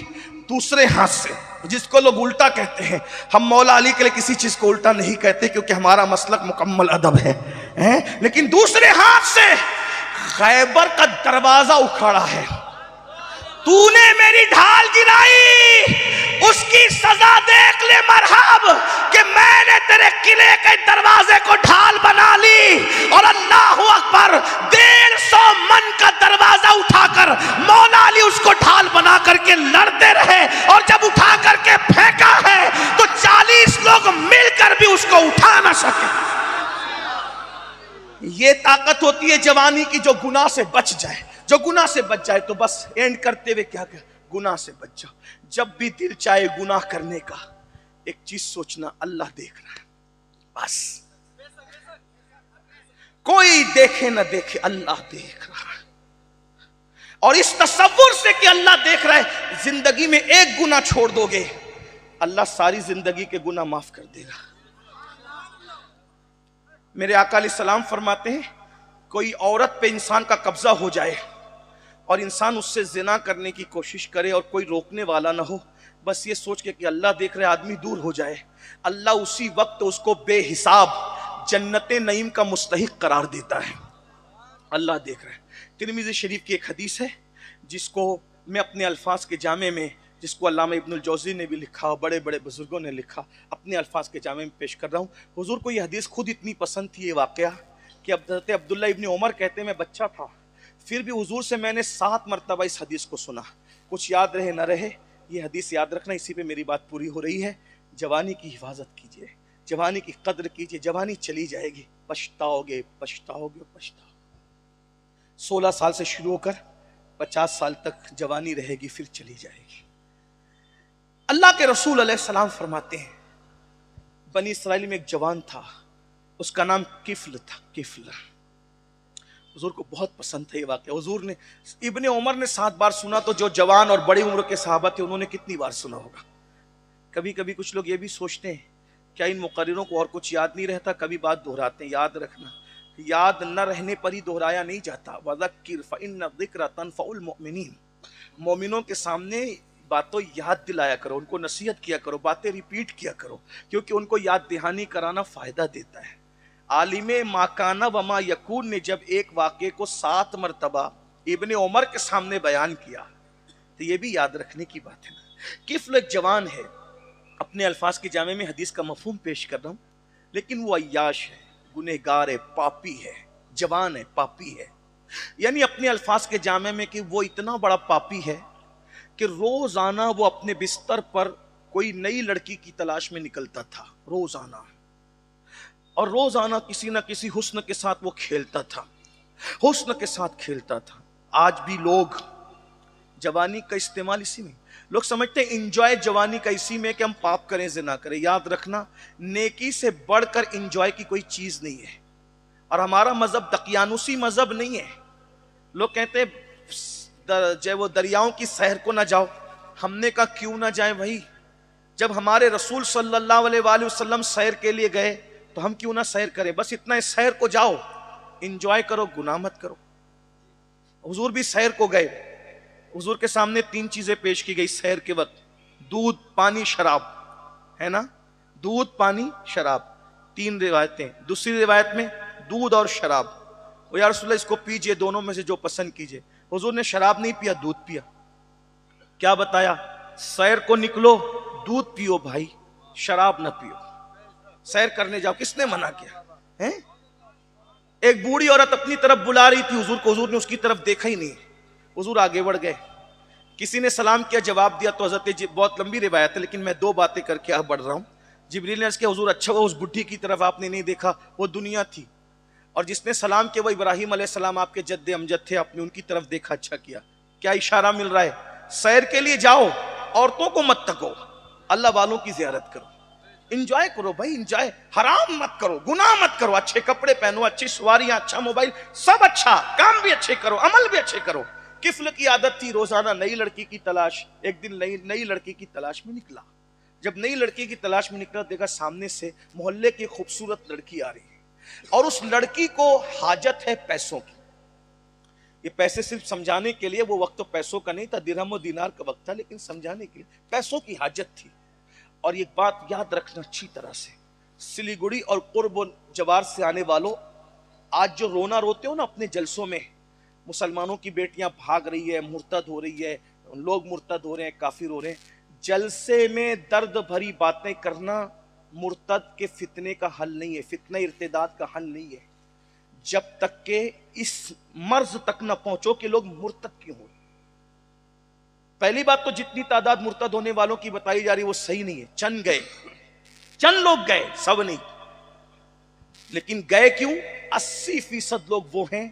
Speaker 1: دوسرے ہاتھ سے, جس کو لوگ الٹا کہتے ہیں. ہم مولا علی کے لیے کسی چیز کو الٹا نہیں کہتے کیونکہ ہمارا مسلک مکمل ادب ہے. لیکن دوسرے ہاتھ سے خیبر کا دروازہ اکھاڑا ہے. تو نے میری ڈھال گرائی, اس کی سزا دیکھ لے مرحب کہ میں نے تیرے قلعے کے دروازے کو ڈھال بنا لی. اور اللہ اکبر 150 من کا دروازہ اٹھا کر مولا علی اس کو ڈھال بنا کر کے لڑتے رہے اور جب اٹھا کر کے پھینکا ہے تو 40 لوگ مل کر بھی اس کو اٹھا نہ سکے. یہ طاقت ہوتی ہے جوانی کی جو گناہ سے بچ جائے. جو گناہ سے بچ جائے تو بس اینڈ کرتے ہوئے کیا کہ گناہ سے بچ جاؤ. جب بھی دل چاہے گناہ کرنے کا ایک چیز سوچنا اللہ دیکھ رہا ہے. بس کوئی دیکھے نہ دیکھے اللہ دیکھ رہا ہے. اور اس تصور سے کہ اللہ دیکھ رہا ہے زندگی میں ایک گناہ چھوڑ دو گے اللہ ساری زندگی کے گناہ معاف کر دے گا. میرے آقا علیہ السلام فرماتے ہیں کوئی عورت پہ انسان کا قبضہ ہو جائے اور انسان اس سے زنا کرنے کی کوشش کرے اور کوئی روکنے والا نہ ہو, بس یہ سوچ کے کہ اللہ دیکھ رہے آدمی دور ہو جائے, اللہ اسی وقت اس کو بے حساب جنت نعیم کا مستحق قرار دیتا ہے. اللہ دیکھ رہے. ترمذی شریف کی ایک حدیث ہے جس کو میں اپنے الفاظ کے جامع میں, جس کو علامہ ابن الجوزی نے بھی لکھا, بڑے بڑے بزرگوں نے لکھا, اپنے الفاظ کے جامع میں پیش کر رہا ہوں. حضور کو یہ حدیث خود اتنی پسند تھی یہ واقعہ کہ حضرت عبداللہ ابن عمر کہتے ہیں میں بچہ تھا پھر بھی حضور سے میں نے 7 مرتبہ اس حدیث کو سنا. کچھ یاد رہے نہ رہے یہ حدیث یاد رکھنا, اسی پہ میری بات پوری ہو رہی ہے. جوانی کی حفاظت کیجئے, جوانی کی قدر کیجئے, جوانی چلی جائے گی, پچھتاؤ گے پچھتاؤ گے پچھتاؤ. 16 سال سے شروع ہو کر 50 سال تک جوانی رہے گی پھر چلی جائے گی۔ اللہ کے رسول علیہ السلام فرماتے ہیں بنی اسرائیل میں ایک جوان تھا، اس کا نام کفل تھا، کفل۔ حضور کو بہت پسند تھا یہ واقعہ۔ حضور نے ابن عمر نے 7 بار سنا، تو جو جوان اور بڑی عمر کے صحابہ تھے انہوں نے کتنی بار سنا ہوگا؟ کبھی کبھی کچھ لوگ یہ بھی سوچتے ہیں کیا ان مقرروں کو اور کچھ یاد نہیں رہتا، کبھی بات دہراتے ہیں۔ یاد رکھنا، یاد نہ رہنے پر ہی دہرایا نہیں جاتا۔ وَذَكِّرْ فَإِنَّ الذِّكْرَ تَنفَعُ الْمُؤْمِنِينَ، مومنوں کے سامنے باتوں یاد دلایا کرو، ان کو نصیحت کیا کرو، باتیں ریپیٹ کیا کرو، کیونکہ ان کو یاد دہانی کرانا فائدہ دیتا ہے۔ عالم ماکانہ وما یکون نے جب ایک واقعے کو 7 مرتبہ ابن عمر کے سامنے بیان کیا تو یہ بھی یاد رکھنے کی بات ہے نا۔ کفل ایک جوان ہے، اپنے الفاظ کے جامع میں حدیث کا مفہوم پیش کر رہا ہوں، لیکن وہ عیاش ہے، گنہگار ہے، پاپی ہے، جوان ہے، پاپی ہے۔ یعنی اپنے الفاظ کے جامع میں کہ وہ اتنا بڑا پاپی ہے کہ روزانہ وہ اپنے بستر پر کوئی نئی لڑکی کی تلاش میں نکلتا تھا، روزانہ، اور روزانہ کسی نہ کسی حسن کے ساتھ وہ کھیلتا تھا، حسن کے ساتھ کھیلتا تھا۔ آج بھی لوگ جوانی کا استعمال اسی میں، لوگ سمجھتے ہیں انجوائے جوانی کا اسی میں کہ ہم پاپ کریں، زنا کریں۔ یاد رکھنا، نیکی سے بڑھ کر انجوائے کی کوئی چیز نہیں ہے، اور ہمارا مذہب دقیانوسی مذہب نہیں ہے۔ لوگ کہتے ہیں جو وہ دریاؤں کی سیر کو نہ جاؤ، ہم نے کہا کیوں نہ جائیں بھائی، جب ہمارے رسول صلی اللہ علیہ وآلہ وسلم سیر کے لیے گئے تو ہم کیوں نہ سیر کریں؟ بس اتنا ہے، سیر کو جاؤ، انجوائے کرو، گناہ مت کرو۔ حضور بھی سیر کو گئے، حضور کے سامنے 3 چیزیں پیش کی گئی سیر کے وقت، دودھ، پانی، شراب، ہے نا، دودھ، پانی، شراب، 3 روایتیں۔ دوسری روایت میں دودھ اور شراب، وہ یا رسول اللہ اس کو پیجئے، دونوں میں سے جو پسند کیجئے۔ حضور نے شراب نہیں پیا، دودھ پیا۔ کیا بتایا؟ سیر کو نکلو، دودھ پیو بھائی، شراب نہ پیو، سیر کرنے جاؤ۔ کس نے منع کیا؟ ایک بوڑھی عورت اپنی طرف بلا رہی تھی حضور کو، حضور نے اس کی طرف دیکھا ہی نہیں، حضور آگے بڑھ گئے۔ کسی نے سلام کیا، جواب دیا، تو حضرت بہت لمبی روایت ہے لیکن میں 2 باتیں کر کے بڑھ رہا ہوں۔ جبریل نے عرض کیا حضور اچھا ہوا اس بڈھی کی طرف آپ نے نہیں دیکھا، وہ دنیا تھی، اور جس نے سلام کیا وہ ابراہیم علیہ السلام آپ کے جد امجد تھے، آپ نے ان کی طرف دیکھا، اچھا کیا۔ کیا اشارہ مل رہا ہے؟ سیر کے لیے جاؤ، عورتوں کو مت تکو، اللہ والوں کی زیارت کرو، انجوائے کرو بھائی، انجوائے، حرام مت کرو، گناہ مت کرو، اچھے کپڑے پہنو، اچھی سواریاں، اچھا موبائل، سب اچھا، کام بھی اچھے کرو، عمل بھی اچھے کرو۔ کفل کی عادت تھی روزانہ نئی لڑکی کی تلاش۔ ایک دن نئی لڑکی کی تلاش میں نکلا، جب نئی لڑکی کی تلاش میں نکلا دیکھا سامنے سے محلے کی خوبصورت لڑکی آ رہی ہے، اور اس لڑکی کو حاجت ہے پیسوں کی۔ یہ پیسے صرف سمجھانے کے لیے، وہ وقت تو پیسوں کا نہیں تھا، درہم و دینار کا وقت تھا، لیکن سمجھانے کے لیے پیسوں کی حاجت تھی۔ اور یہ بات یاد رکھنا اچھی طرح سے، سلیگوڑی اور قرب و جوار سے آنے والوں، آج جو رونا روتے ہو نا اپنے جلسوں میں، مسلمانوں کی بیٹیاں بھاگ رہی ہے، مرتد ہو رہی ہے، لوگ مرتد ہو رہے ہیں، کافر ہو رہے ہیں، جلسے میں درد بھری باتیں کرنا مرتد کے فتنے کا حل نہیں ہے، فتنہ ارتداد کا حل نہیں ہے، جب تک کہ اس مرض تک نہ پہنچو کہ لوگ مرتد کیوں ہوئے۔ پہلی بات تو جتنی تعداد مرتد ہونے والوں کی بتائی جا رہی وہ صحیح نہیں ہے، چند گئے، چند لوگ گئے، سب نہیں، لیکن گئے کیوں؟ 80% لوگ وہ ہیں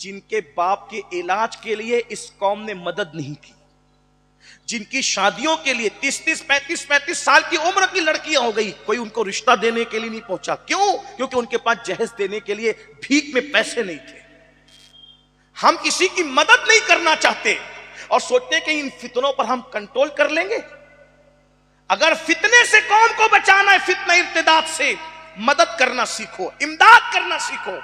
Speaker 1: جن کے باپ کے علاج کے لیے اس قوم نے مدد نہیں کی، جن کی شادیوں کے لیے 30 35 سال کی عمر کی لڑکیاں ہو گئی، کوئی ان کو رشتہ دینے کے لیے نہیں پہنچا۔ کیوں؟ کیونکہ ان کے پاس جہیز دینے کے لیے بھیک میں پیسے نہیں تھے۔ ہم کسی کی مدد نہیں کرنا چاہتے اور سوچتے ہیں کہ ان فتنوں پر ہم کنٹرول کر لیں گے۔ اگر فتنے سے قوم کو بچانا ہے، فتنہ ارتداد سے، مدد کرنا سیکھو، امداد کرنا سیکھو۔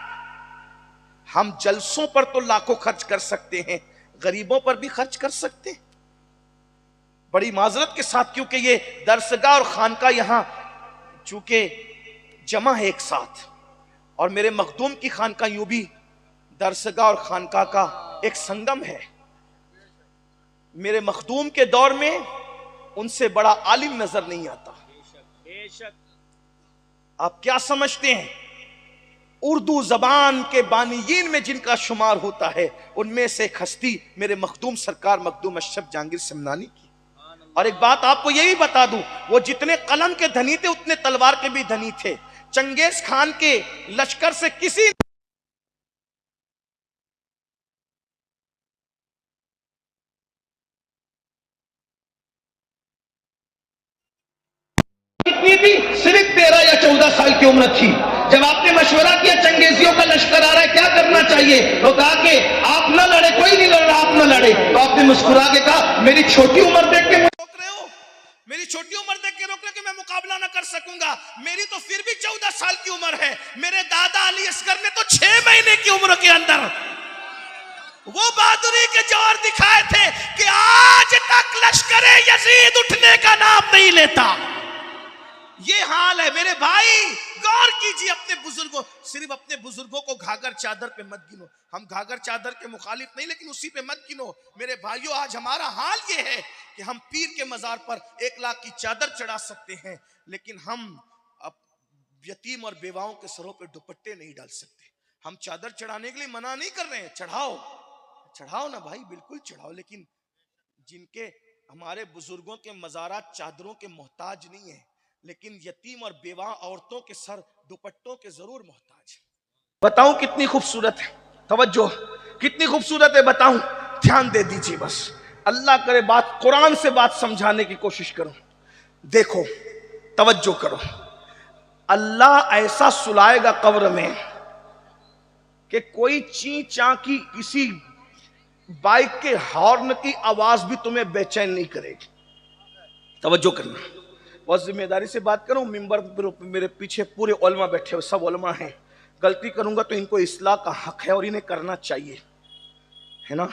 Speaker 1: ہم جلسوں پر تو لاکھوں خرچ کر سکتے ہیں، غریبوں پر بھی خرچ کر سکتے ہیں، بڑی معذرت کے ساتھ، کیونکہ یہ درسگاہ اور خانقاہ یہاں چونکہ جمع ہے ایک ساتھ، اور میرے مخدوم کی خانقاہ یوں بھی درسگاہ اور خانقاہ کا ایک سنگم ہے۔ میرے مخدوم کے دور میں ان سے بڑا عالم نظر نہیں آتا۔ آپ کیا سمجھتے ہیں؟ اردو زبان کے بانیین میں جن کا شمار ہوتا ہے ان میں سے ایک ہستی میرے مخدوم سرکار مخدوم اشرف جہانگیر سمنانی کی۔ اور ایک بات آپ کو یہی بتا دوں، وہ جتنے قلم کے دھنی تھے اتنے تلوار کے بھی دھنی تھے۔ چنگیز خان کے لشکر سے کسی کتنی تھی؟ صرف 13 یا 14 سال کی عمر تھی. جب آپ نے مشورہ کیا چنگیزیوں کا لشکر آ رہا ہے کیا کرنا چاہیے، تو کہا کہ آپ نہ لڑے، کوئی نہیں لڑ رہا، آپ نہ لڑے. تو آپ نے مسکرا کے کہا میری چھوٹی عمر دیکھ کے روک رہے ہو، میری چھوٹی عمر دیکھ کے روک رہے کہ میں مقابلہ نہ کر سکوں گا، میری تو پھر بھی 14 سال کی عمر ہے. میرے دادا علی اصغر نے تو 6 مہینے کی عمر کے اندر وہ بہادری کے جوہر دکھائے تھے کہ آج تک لشکر یزید اٹھنے کا نام نہیں لیتا. یہ حال ہے میرے بھائی. غور کیجیے اپنے بزرگوں، صرف اپنے بزرگوں کو گھاگر چادر پہ مت گنو. ہم گھاگر چادر کے مخالف نہیں، لیکن اسی پہ مت گنو. میرے بھائیوں آج ہمارا حال یہ ہے کہ ہم پیر کے مزار پر 1 لاکھ کی چادر چڑھا سکتے ہیں، لیکن ہم یتیم اور بیواؤں کے سروں پہ دوپٹے نہیں ڈال سکتے. ہم چادر چڑھانے کے لیے منع نہیں کر رہے ہیں، چڑھاؤ نا بھائی، بالکل چڑھاؤ، لیکن جن کے ہمارے بزرگوں کے مزارات چادروں کے محتاج نہیں ہیں، لیکن یتیم اور بیواں عورتوں کے سر دوپٹوں کے ضرور محتاج ہیں. بتاؤں کتنی خوبصورت ہے، توجہ کتنی خوبصورت ہے بتاؤں، دھیان دے دیجیے بس. اللہ کرے بات قرآن سے بات سمجھانے کی کوشش کرو. دیکھو توجہ کرو، اللہ ایسا سلائے گا قبر میں کہ کوئی چیں چاں کی کسی بائک کے ہارن کی آواز بھی تمہیں بے چین نہیں کرے گی. توجہ کرنا، بہت ذمہ داری سے بات کروں. ممبر میرے پیچھے پورے علماء بیٹھے ہوئے، سب علماء ہیں. غلطی کروں گا تو ان کو اصلاح کا حق ہے اور انہیں کرنا چاہیے، ہے نا.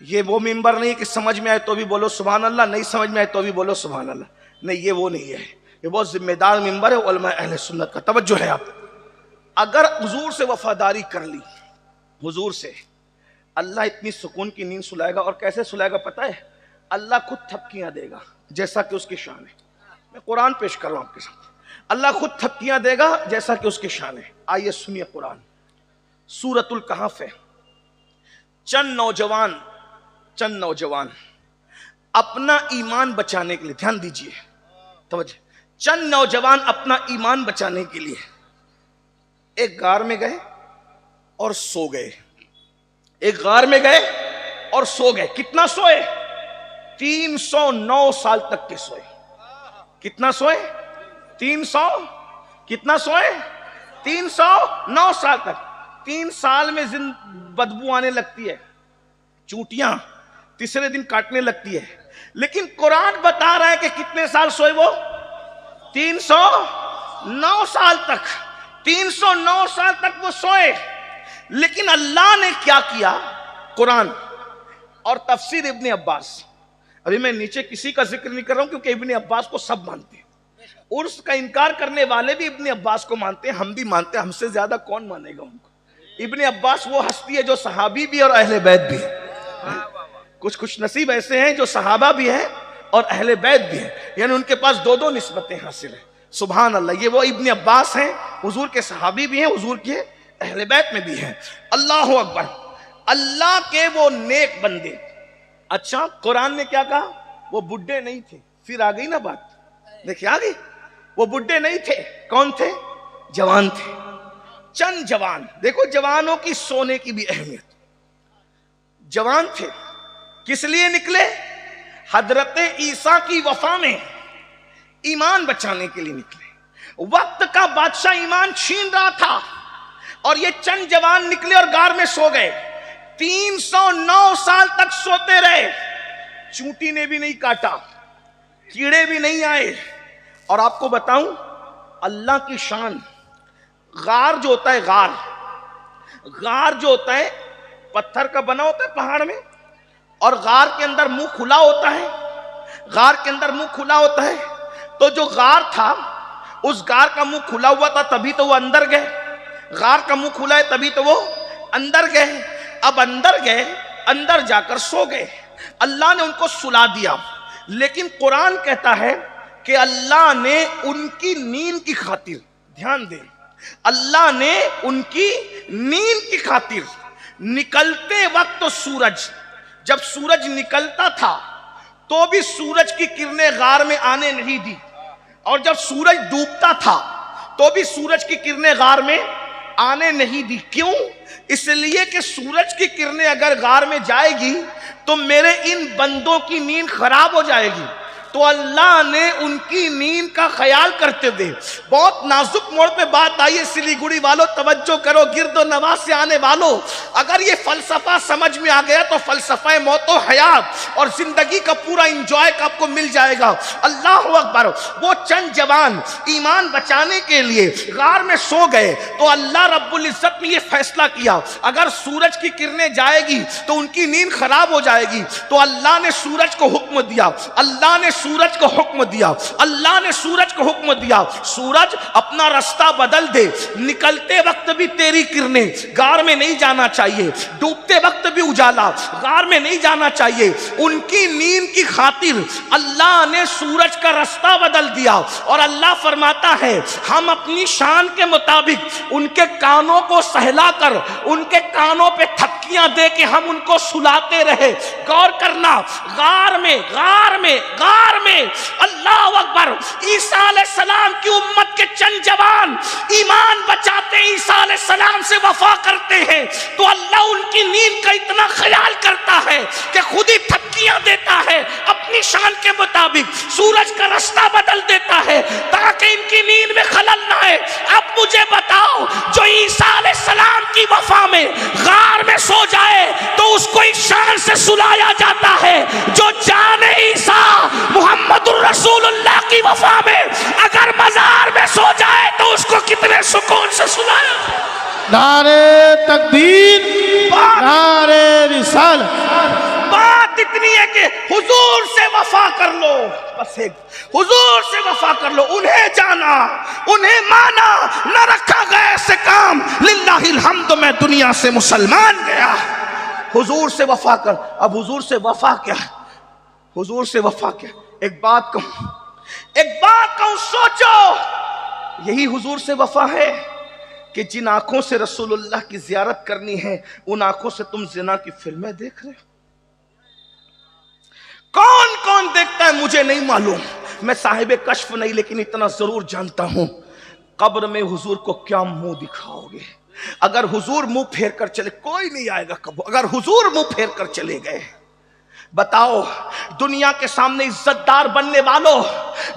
Speaker 1: یہ وہ ممبر نہیں کہ سمجھ میں آئے تو بھی بولو سبحان اللہ، نہیں سمجھ میں آئے تو بھی بولو سبحان اللہ. نہیں، یہ وہ نہیں ہے. یہ بہت ذمہ دار ممبر ہے علماء اہل سنت کا. توجہ ہے آپ. اگر حضور سے وفاداری کر لی، حضور سے، اللہ اتنی سکون کی نیند سلائے گا. اور کیسے سلائے گا پتہ ہے؟ اللہ خود تھپکیاں دے گا جیسا کہ اس کی شان ہے. میں قرآن پیش کر رہا ہوں آپ کے سامنے. اللہ خود تھپکیاں دے گا جیسا کہ اس کی شان ہے. آئیے سنیے قرآن، سورۃ الکہف ہے. چند نوجوان اپنا ایمان بچانے کے لیے، دھیان دیجئے توجہ، چند نوجوان اپنا ایمان بچانے کے لیے ایک غار میں گئے اور سو گئے. ایک غار میں گئے اور سو گئے. کتنا سوئے؟ 309 سال تک کے سوئے. کتنا سوئے؟ 300. کتنا سوئے؟ 309 سال تک. 3 سال میں بدبو آنے لگتی ہے، چونٹیاں تیسرے دن کاٹنے لگتی ہے. لیکن قرآن بتا رہا ہے کہ کتنے سال سوئے وہ؟ 309 سال تک. 309 سال تک وہ سوئے. لیکن اللہ نے کیا کیا؟ قرآن اور تفسیر ابن عباس. ابھی میں نیچے کسی کا ذکر نہیں کر رہا ہوں کیونکہ ابن عباس کو سب مانتے ہیں. عرس کا انکار کرنے والے بھی ابن عباس کو مانتے ہیں، ہم بھی مانتے ہیں. ہم سے زیادہ کون مانے گا ان کو؟ ابن عباس وہ ہستی ہے جو صحابی بھی اور اہل بیت بھی ہے. کچھ خوش نصیب ایسے ہیں جو صحابہ بھی ہیں اور اہل بیت بھی ہیں، یعنی ان کے پاس 2 نسبتیں حاصل ہیں. سبحان اللہ. یہ وہ ابن عباس ہیں، حضور کے صحابی بھی ہیں، حضور کے اہل بیت میں بھی ہیں. اللہ اکبر. اللہ کے وہ نیک بندے. اچھا قرآن نے کیا کہا؟ وہ بڈھے نہیں تھے. پھر آ گئی نا بات، دیکھیں آ گئی. وہ بڈھے نہیں تھے. کون تھے؟ جوان تھے. چند جوان. دیکھو جوانوں کی سونے کی بھی اہمیت. جوان تھے. کس لیے نکلے؟ حضرت عیسیٰ کی وفا میں ایمان بچانے کے لیے نکلے. وقت کا بادشاہ ایمان چھین رہا تھا اور یہ چند جوان نکلے اور غار میں سو گئے. 309 سال تک سوتے رہے. چونٹی نے بھی نہیں کاٹا، کیڑے بھی نہیں آئے. اور آپ کو بتاؤں اللہ کی شان، غار جو ہوتا ہے، غار جو ہوتا ہے پتھر کا بنا ہوتا ہے پہاڑ میں، اور غار کے اندر منہ کھلا ہوتا ہے. غار کے اندر منہ کھلا ہوتا ہے. تو جو غار تھا اس غار کا منہ کھلا ہوا تھا تبھی تو وہ اندر گئے. غار کا منہ کھلا ہے تبھی تو وہ اندر گئے. اب اندر گئے، اندر جا کر سو گئے. اللہ نے ان کو سلا دیا. لیکن قرآن کہتا ہے کہ اللہ نے ان کی نیند کی خاطر، دھیان دیں، اللہ نے ان کی نیند کی خاطر نکلتے وقت تو سورج، جب سورج نکلتا تھا تو بھی سورج کی کرنیں غار میں آنے نہیں دی، اور جب سورج ڈوبتا تھا تو بھی سورج کی کرنیں غار میں آنے نہیں دی. کیوں؟ اس لیے کہ سورج کی کرنیں اگر غار میں جائے گی تو میرے ان بندوں کی نیند خراب ہو جائے گی. تو اللہ نے ان کی نیند کا خیال کرتے ہوئے، بہت نازک موڑ پہ بات آئی ہے سلیگوڑی والوں، توجہ کرو، گرد و نواح سے آنے والوں، اگر یہ فلسفہ سمجھ میں آ گیا تو فلسفہ موت و حیات اور زندگی کا پورا انجوائے کا آپ کو مل جائے گا۔ اللہ اکبر۔ وہ چند جوان ایمان بچانے کے لیے غار میں سو گئے تو اللہ رب العزت نے یہ فیصلہ کیا اگر سورج کی کرنیں جائے گی تو ان کی نیند خراب ہو جائے گی، تو اللہ نے سورج کو حکم دیا، اللہ نے سورج کو حکم دیا، اللہ نے سورج کو حکم دیا، سورج اپنا راستہ بدل دے، نکلتے وقت بھی تیری کرنیں غار میں نہیں جانا چاہیے، ڈوبتے وقت بھی اجالا غار میں نہیں جانا چاہیے۔ ان کی نیند کی خاطر اللہ نے سورج کا راستہ بدل دیا، اور اللہ فرماتا ہے ہم اپنی شان کے مطابق ان کے کانوں کو سہلا کر ان کے کانوں پہ تھپکیاں دے کے ہم ان کو سلاتے رہے۔ غور کرنا، غار میں اللہ اکبر، عیسیٰ علیہ السلام کی امت کے چند جوان ایمان بچاتے عیسیٰ علیہ السلام سے وفا کرتے ہیں تو اللہ ان کی نیند کا اتنا خیال کرتا ہے کہ خود ہی تھپکیاں دیتا ہے، اپنی شان کے مطابق سورج کا راستہ بدل دیتا ہے تاکہ ان کی نیند میں خلل نہ آئے۔ اب مجھے بتاؤ، جو عیسیٰ علیہ السلام کی وفا میں غار میں سو جائے تو اس کو اس شان سے سلایا جاتا ہے، جو جان عیسیٰ محمد الرسول اللہ کی وفا میں اگر مزار میں سو جائے تو اس کو کتنے سکون سے سلایا۔
Speaker 2: نعرہ تکبیر، نعرہ رسالت۔
Speaker 1: بات اتنی ہے کہ حضور سے وفا کر لو، بس ایک حضور سے وفا کر لو، انہیں جانا، انہیں مانا، نہ رکھا گیا ایسے کام۔ للہ الحمد، میں دنیا سے مسلمان گیا۔ حضور سے وفا کر۔ اب حضور سے وفا کیا؟ حضور سے وفا کیا؟ ایک بات کہوں، سوچو، یہی حضور سے وفا ہے کہ جن آنکھوں سے رسول اللہ کی زیارت کرنی ہے ان آنکھوں سے تم زنا کی فلمیں دیکھ رہے ہو۔ کون دیکھتا ہے مجھے نہیں معلوم، میں صاحب کشف نہیں، لیکن اتنا ضرور جانتا ہوں قبر میں حضور کو کیا منہ دکھاؤ گے۔ اگر حضور منہ پھیر کر چلے، کوئی نہیں آئے گا قبر، اگر حضور منہ پھیر کر چلے گئے، بتاؤ دنیا کے سامنے عزت دار بننے والوں،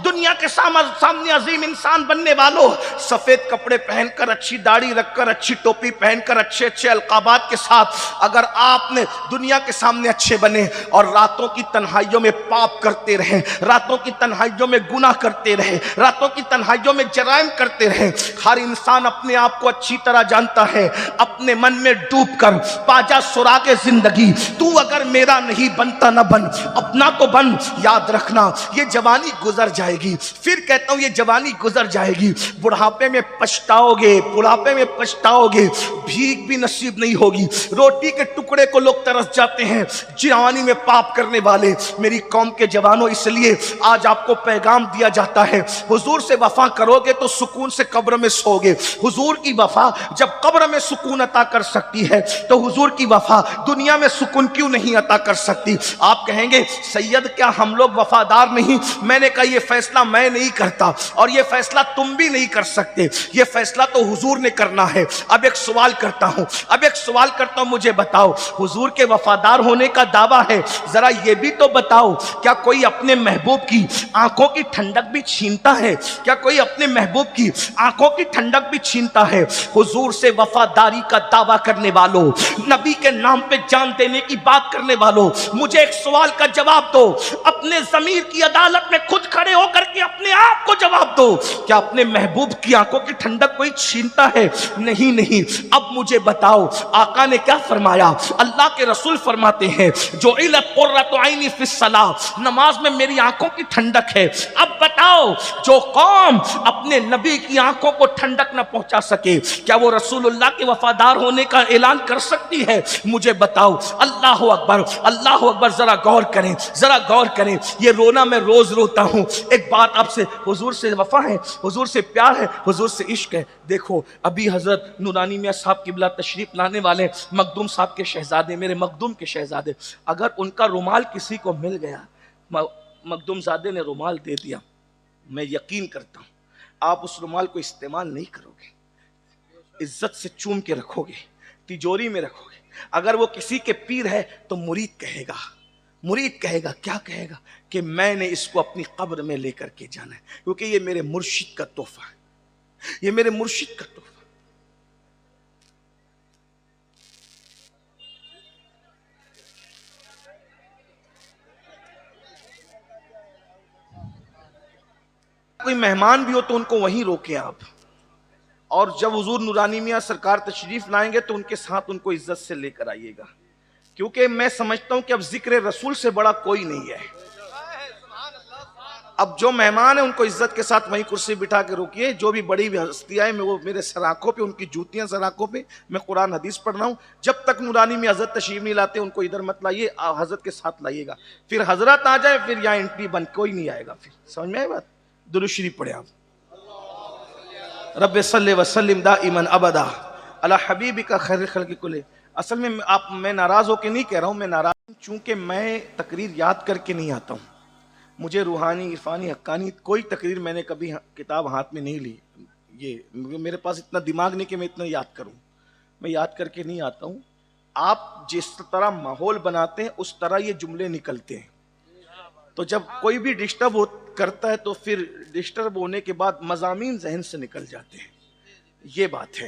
Speaker 1: دنیا کے سامنے عظیم انسان بننے والوں، سفید کپڑے پہن کر، اچھی داڑھی رکھ کر، اچھی ٹوپی پہن کر، اچھے القابات کے ساتھ اگر آپ نے دنیا کے سامنے اچھے بنے اور راتوں کی تنہائیوں میں پاپ کرتے رہے، راتوں کی تنہائیوں میں گناہ کرتے رہے، راتوں کی تنہائیوں میں جرائم کرتے رہے، ہر انسان اپنے آپ کو اچھی طرح جانتا ہے، اپنے من میں ڈوب کر پاجا سراغ زندگی، تو اگر میرا نہیں بنتا نہ بن، اپنا تو بن۔ یاد رکھنا یہ جوانی گزر جائے گی، پھر کہتا ہوں یہ جوانی گزر جائے گی، بڑھاپے میں پچھتاؤ گے، بڑھاپے میں پچھتاؤ گے، بھیک بھی نصیب نہیں ہوگی، روٹی کے ٹکڑے کو لوگ ترس جاتے ہیں جوانی میں پاپ کرنے والے۔ میری قوم کے جوانوں، اس لیے آج آپ کو پیغام دیا جاتا ہے حضور سے وفا کرو گے تو سکون سے قبر میں سو گے۔ حضور کی وفا جب قبر میں سکون عطا کر سکتی ہے تو حضور کی وفا دنیا میں سکون کیوں نہیں عطا کر سکتی؟ آپ کہیں گے سید کیا ہم لوگ وفادار نہیں؟ میں نے کہا یہ فیصلہ میں نہیں کرتا اور یہ فیصلہ تم بھی نہیں کر سکتے، یہ فیصلہ تو حضور نے کرنا ہے۔ اب ایک سوال کرتا ہوں، مجھے بتاؤ، حضور کے وفادار ہونے کا دعویٰ ہے، ذرا یہ بھی تو بتاؤ کیا کوئی اپنے محبوب کی آنکھوں کی ٹھنڈک بھی چھینتا ہے؟ کیا کوئی اپنے محبوب کی آنکھوں کی ٹھنڈک بھی چھینتا ہے؟ حضور سے وفاداری کا دعویٰ کرنے والوں، نبی کے نام پہ جان دینے کی بات کرنے والوں، مجھے ایک سوال کا جواب دو، اپنے ضمیر کی عدالت میں خود کھڑے ہو کر کے اپنے آپ کو جواب دو، کیا اپنے محبوب کی آنکھوں کی ٹھنڈک کوئی چھینتا ہے؟ نہیں۔ اب مجھے بتاؤ آقا نے کیا فرمایا؟ اللہ کے رسول فرماتے ہیں جو علت قرۃ عینی فی الصلاۃ، نماز میں میری آنکھوں کی ٹھنڈک ہے۔ اب بتاؤ جو قوم اپنے نبی کی آنکھوں کو ٹھنڈک نہ پہنچا سکے کیا وہ رسول اللہ کے وفادار ہونے کا اعلان کر سکتی ہے؟ مجھے بتاؤ۔ اللہ اکبر، اللہ اکبر۔ ذرا غور کریں، یہ رونا میں روز روتا ہوں۔ ایک بات آپ سے، حضور سے وفا ہے، حضور سے پیار ہے، حضور سے عشق ہے۔ دیکھو ابھی حضرت نورانی میاں صاحب قبلہ تشریف لانے والے، مخدوم صاحب کے شہزادے، میرے مخدوم کے شہزادے، اگر ان کا رومال کسی کو مل گیا، مخدوم زادے نے رومال دے دیا، میں یقین کرتا ہوں آپ اس رومال کو استعمال نہیں کرو گے، عزت سے چوم کے رکھو گے، تجوری میں رکھو گے۔ اگر وہ کسی کے پیر ہے تو مرید کہے گا، مرید کہے گا، کیا کہے گا؟ کہ میں نے اس کو اپنی قبر میں لے کر کے جانا ہے، کیونکہ یہ میرے مرشد کا تحفہ ہے، یہ میرے مرشد کا تحفہ۔ کوئی مہمان بھی ہو تو ان کو وہیں روکیں آپ، اور جب حضور نورانی میاں سرکار تشریف لائیں گے تو ان کے ساتھ ان کو عزت سے لے کر آئیے گا، کیونکہ میں سمجھتا ہوں کہ اب ذکر رسول سے بڑا کوئی نہیں ہے۔ اب جو مہمان ہیں ان کو عزت کے ساتھ وہیں کرسی بٹھا کے روکیے، جو بھی بڑی ہستیاں ہیں وہ میرے سر آنکھوں پہ، ان کی جوتیاں سر آنکھوں پہ، میں قرآن حدیث پڑھ رہا ہوں، جب تک نورانی میں حضرت تشریف نہیں لاتے ان کو ادھر مت لائیے، حضرت کے ساتھ لائیے گا، پھر حضرت آ جائے پھر یہاں انٹری بند، کوئی نہیں آئے گا، پھر سمجھ میں آئے بات؟ درود شریف پڑھیں آپ۔ رب صلی وسلم دائما ابدا علی حبیبک خیر الخلق کلہ۔ اصل میں میں ناراض ہو کے نہیں کہہ رہا ہوں، میں ناراض ہوں چونکہ میں تقریر یاد کر کے نہیں آتا ہوں، مجھے روحانی عرفانی حقانی کوئی تقریر میں نے کبھی کتاب ہاتھ میں نہیں لی، یہ میرے پاس اتنا دماغ نہیں کہ میں اتنا یاد کروں، میں یاد کر کے نہیں آتا ہوں۔ آپ جس طرح ماحول بناتے ہیں اس طرح یہ جملے نکلتے ہیں، تو جب کوئی بھی ڈسٹرب کرتا ہے تو پھر ڈسٹرب ہونے کے بعد مضامین ذہن سے نکل جاتے ہیں، یہ بات ہے۔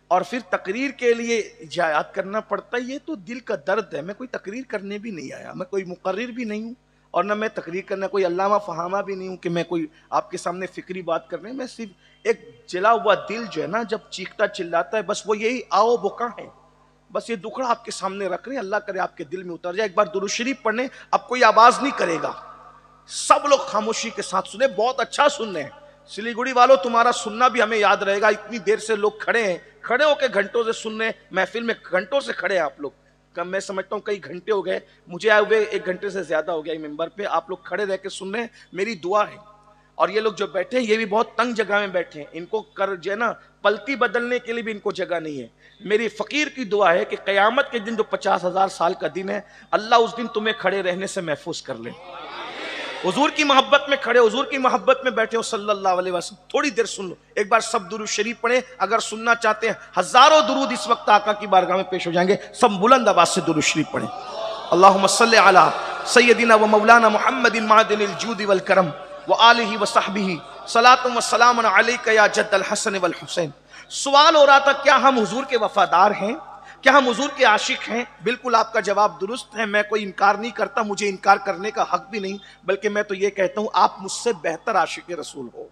Speaker 1: اور پھر تقریر کے لیے یاد کرنا پڑتا ہے، یہ تو دل کا درد ہے۔ میں کوئی تقریر کرنے بھی نہیں آیا، میں کوئی مقرر بھی نہیں ہوں، اور نہ میں تقریر کرنا کوئی علامہ فہامہ بھی نہیں ہوں کہ میں کوئی آپ کے سامنے فکری بات کر رہے ہیں۔ میں صرف ایک جلا ہوا دل جو ہے نا جب چیختا چلاتا ہے، بس وہ یہی آؤ بکا ہے، بس یہ دکھڑا آپ کے سامنے رکھ رہے ہیں، اللہ کرے آپ کے دل میں اتر جائے۔ ایک بار درود شریف پڑھنے، اب کوئی آواز نہیں کرے گا، سب لوگ خاموشی کے ساتھ سنیں، بہت اچھا سننے ہیں۔ سلیگوڑی والوں تمہارا سننا بھی ہمیں یاد رہے گا، اتنی دیر سے لوگ کھڑے ہیں، کھڑے ہو کے گھنٹوں سے سننے، محفل میں گھنٹوں سے کھڑے ہیں آپ لوگ، میں سمجھتا ہوں کئی گھنٹے ہو گئے، مجھے آئے ہوئے 1 گھنٹے سے زیادہ ہو گیا ممبر پہ، آپ لوگ کھڑے رہ کے سن رہے ہیں، میری دعا ہے۔ اور یہ لوگ جو بیٹھے ہیں یہ بھی بہت تنگ جگہ میں بیٹھے ہیں، ان کو جو ہے نا پلتی بدلنے کے لیے بھی ان کو جگہ نہیں ہے۔ میری فقیر کی دعا ہے کہ قیامت کے دن جو 50,000 سال کا دن ہے، اللہ اس دن تمہیں کھڑے رہنے سے محفوظ کر لے، حضور کی محبت میں کھڑے، حضور کی محبت میں بیٹھے ہو صلی اللہ علیہ وسلم۔ تھوڑی دیر سن لو، ایک بار سب درود شریف پڑھیں، اگر سننا چاہتے ہیں ہزاروں درود اس وقت آقا کی بارگاہ میں پیش ہو جائیں گے، سب بلند آواز سے درود شریف پڑھیں۔ اللہم صلی علی سیدنا و مولانا محمد معدن الجود والکرم وآلہ وصحبہ صلاۃ و سلام علیک یا جد الحسن والحسین۔ سوال ہو رہا تھا کیا ہم حضور کے وفادار ہیں، کیا ہم حضور کے عاشق ہیں؟ بالکل آپ کا جواب درست ہے، میں کوئی انکار نہیں کرتا، مجھے انکار کرنے کا حق بھی نہیں، بلکہ میں تو یہ کہتا ہوں آپ مجھ سے بہتر عاشق رسول ہو۔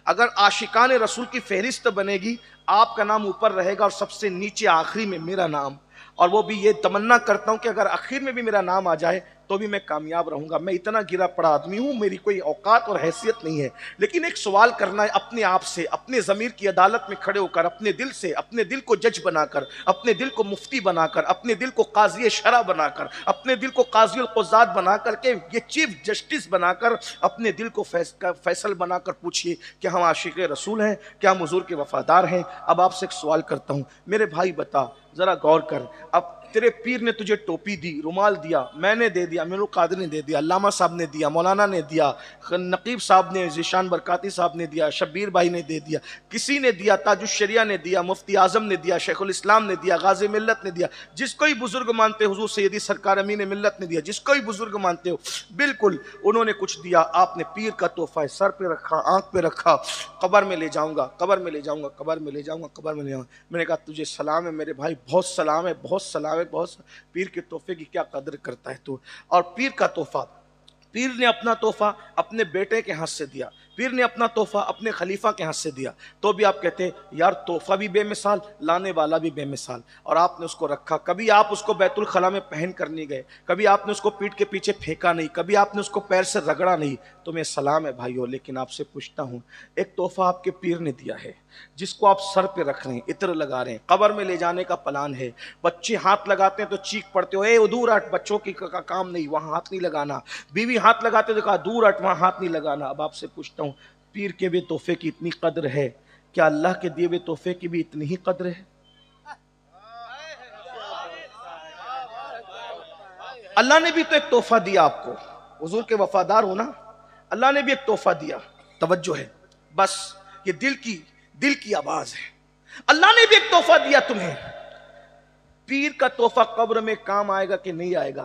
Speaker 1: اگر عاشقان رسول کی فہرست بنے گی، آپ کا نام اوپر رہے گا اور سب سے نیچے آخری میں میرا نام، اور وہ بھی یہ تمنا کرتا ہوں کہ اگر آخر میں بھی میرا نام آ جائے تو بھی میں کامیاب رہوں گا۔ میں اتنا گرا پڑا آدمی ہوں، میری کوئی اوقات اور حیثیت نہیں ہے، لیکن ایک سوال کرنا ہے اپنے آپ سے، اپنے ضمیر کی عدالت میں کھڑے ہو کر، اپنے دل سے، اپنے دل کو جج بنا کر، اپنے دل کو مفتی بنا کر، اپنے دل کو قاضی شرع بنا کر، اپنے دل کو قاضی القضات بنا کر کے، یہ چیف جسٹس بنا کر، اپنے دل کو فیصل بنا کر پوچھئے کہ ہم عاشق رسول ہیں، کیا ہم حضور کے وفادار ہیں؟ اب آپ سے ایک سوال کرتا ہوں، میرے بھائی بتا، ذرا غور کر، اب تیرے پیر نے تجھے ٹوپی دی، رومال دیا، میں نے دے دیا، میرے قادر نے دے دیا، علامہ صاحب نے دیا، مولانا نے دیا، نقیب صاحب نے، ذیشان برکاتی صاحب نے دیا، شبیر بھائی نے دے دیا، کسی نے دیا، تاج الشریعہ نے دیا، مفتی اعظم نے دیا، شیخ الاسلام نے دیا، غازی ملت نے دیا، جس کوئی بزرگ مانتے حضور سیدی سرکار امین ملت نے دیا، جس کوئی بزرگ مانتے ہو، بالکل انہوں نے کچھ دیا، آپ نے پیر کا تحفہ سر پہ رکھا، آنکھ پہ رکھا، قبر میں لے جاؤں گا، قبر میں لے جاؤں گا، قبر میں لے جاؤں گا، قبر میں لے جاؤں گا۔ میں نے کہا تجھے سلام ہے میرے بھائی، بہت سلام ہے، بہت سلام ہے، بہت پیر کے تحفے کی کیا قدر کرتا ہے تو۔ اور پیر کا تحفہ، پیر نے اپنا تحفہ اپنے بیٹے کے ہاتھ سے دیا، پیر نے اپنا تحفہ اپنے خلیفہ کے ہاتھ سے دیا، تو بھی آپ کہتے ہیں یار تحفہ بھی بے مثال، لانے والا بھی بے مثال، اور آپ نے اس کو رکھا، کبھی آپ اس کو بیت الخلا میں پہن کر نہیں گئے، کبھی آپ نے اس کو پیٹھ کے پیچھے پھینکا نہیں، کبھی آپ نے اس کو پیر سے رگڑا نہیں، تمہیں سلام ہے بھائیو، لیکن آپ سے پوچھتا ہوں، ایک تحفہ آپ کے پیر نے دیا ہے جس کو آپ سر پہ رکھ رہے ہیں، عطر لگا رہے ہیں، قبر میں لے جانے کا پلان ہے، بچے ہاتھ لگاتے ہیں تو چیخ پڑتے ہو، اے دور ہٹ، بچوں کی کا کام نہیں، وہاں ہاتھ نہیں لگانا، بیوی ہاتھ لگاتے تو کہا دور ہٹ، وہاں ہاتھ نہیں لگانا۔ اب آپ سے پوچھتا ہوں، پیر کے بھی تحفے کی اتنی قدر ہے، کیا اللہ کے دیے ہوئے تحفے کی بھی اتنی ہی قدر ہے؟ اللہ نے بھی تو ایک تحفہ دیا آپ کو، حضور کے وفادار ہونا، اللہ نے بھی ایک تحفہ دیا، توجہ ہے، بس یہ دل کی آواز ہے، اللہ نے بھی ایک تحفہ دیا تمہیں۔ پیر کا تحفہ قبر میں کام آئے گا کہ نہیں آئے گا؟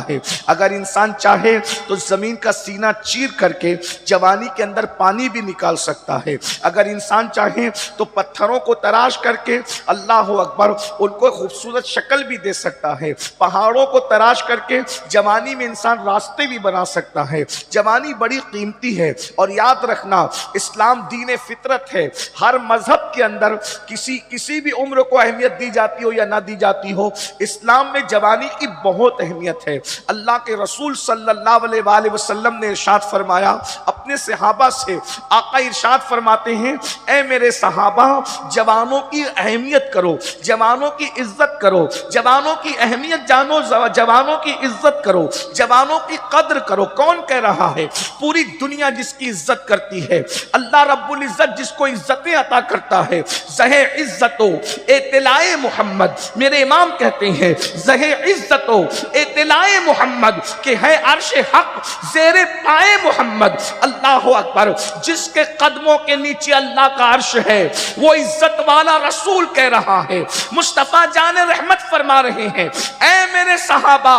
Speaker 1: ہے۔ اگر انسان چاہے تو زمین کا سینہ چیر کر کے جوانی کے اندر پانی بھی نکال سکتا ہے۔ اگر انسان چاہے تو پتھروں کو تراش کر کے اللہ اکبر ان کو خوبصورت شکل بھی دے سکتا ہے۔ پہاڑوں کو تراش کر کے جوانی میں انسان راستے بھی بنا سکتا ہے۔ جوانی بڑی قیمتی ہے، اور یاد رکھنا اسلام دین فطرت ہے۔ ہر مذہب کے اندر کسی بھی عمر کو اہمیت دی جاتی ہو یا نہ دی جاتی ہو، اسلام میں جوانی کی بہت اہمیت ہے۔ اللہ کے رسول صلی اللہ علیہ وآلہ وسلم نے ارشاد فرمایا اپنے صحابہ سے، آقا ارشاد فرماتے ہیں اے میرے صحابہ جوانوں کی اہمیت کرو، جوانوں کی عزت کرو، جوانوں کی اہمیت جانو، جوانوں کی عزت کرو، جوانوں کی قدر کرو۔ کون کہہ رہا ہے؟ پوری دنیا جس کی عزت کرتی ہے، اللہ رب العزت جس کو عزتیں عطا کرتا ہے۔ زہ عزت و اطلاع محمد، میرے امام کہتے ہیں زہ عزت و اطلاع محمد کہ ہے عرش حق زیر پائے محمد۔ اللہ اکبر، جس کے قدموں کے نیچے اللہ کا عرش ہے وہ عزت والا رسول کہہ رہا ہے۔ مصطفیٰ جان رحمت فرما رہے ہیں اے میرے صحابہ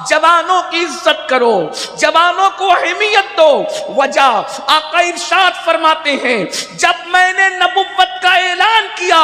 Speaker 1: جوانوں کی عزت کرو، جوانوں کو اہمیت دو۔ وجہ آقا ارشاد فرماتے ہیں جب میں نے نبوت کا اعلان کیا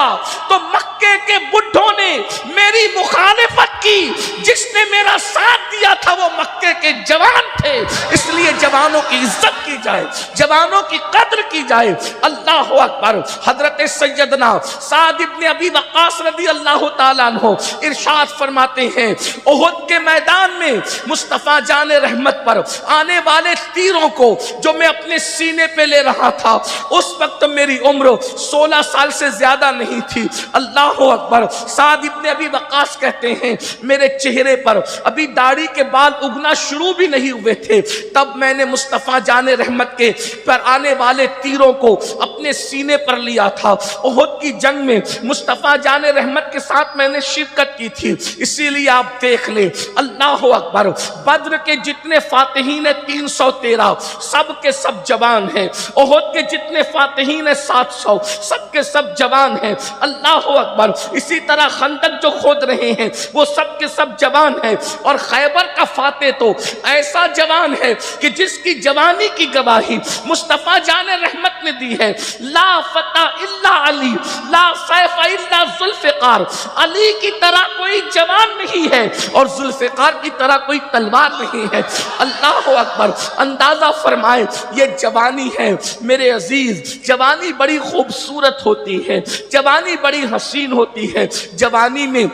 Speaker 1: تو مکے کے بڈھوں نے میری مخالفت کی، جس نے میرا ساتھ دیا تھا وہ مکے کے جوان تھے۔ اس لیے جوانوں کی عزت کی جائے، جوانوں کی قدر کی جائے۔ اللہ اکبر۔ حضرت سیدنا سعد ابن ابی وقاص رضی اللہ تعالیٰ عنہ ارشاد فرماتے ہیں احد کے میدان میں مصطفیٰ جان رحمت پر آنے والے تیروں کو جو میں اپنے سینے پہ لے رہا تھا، اس وقت میری عمر 16 سال سے زیادہ نہیں تھی۔ اللہ اکبر۔ سعد ابن ابی وقاص کہتے ہیں میرے چہرے پر ابھی داڑھی کے بال اگنا شروع بھی نہیں ہوئے تھے، تب میں نے مصطفیٰ جان رحمت کے پر آنے والے تیروں کو اپنے سینے پر لیا تھا۔ احد کی جنگ میں مصطفیٰ جان رحمت کے ساتھ میں نے شرکت کی تھی، اسی لیے آپ دیکھ لیں۔ اللہ اکبر۔ بدر کے جتنے فاتحین 313 سب کے سب جوان ہیں، احد کے جتنے فاتحین 700 سب کے سب جوان ہیں۔ اللہ اکبر۔ اسی طرح خندق جو کھود رہے ہیں وہ سب کے سب جوان ہیں، اور خیبر کا فاتح تو ایسا جوان ہے کہ جس کی جوانی کی گواہی مصطفیٰ جان رحمت نے دی ہے۔ لا فتح الا علی، لا سیف الا ذوالفقار۔ علی کی طرح کوئی جوان نہیں ہے اور ذوالفقار کی طرح کوئی تلوار نہیں ہے۔ اللہ اکبر۔ اندازہ فرمائے یہ جوانی ہے میرے عزیز، جوانی بڑی خوبصورت ہوتی ہے، جوانی بڑی حسین ہوتی ہے، جوانی میں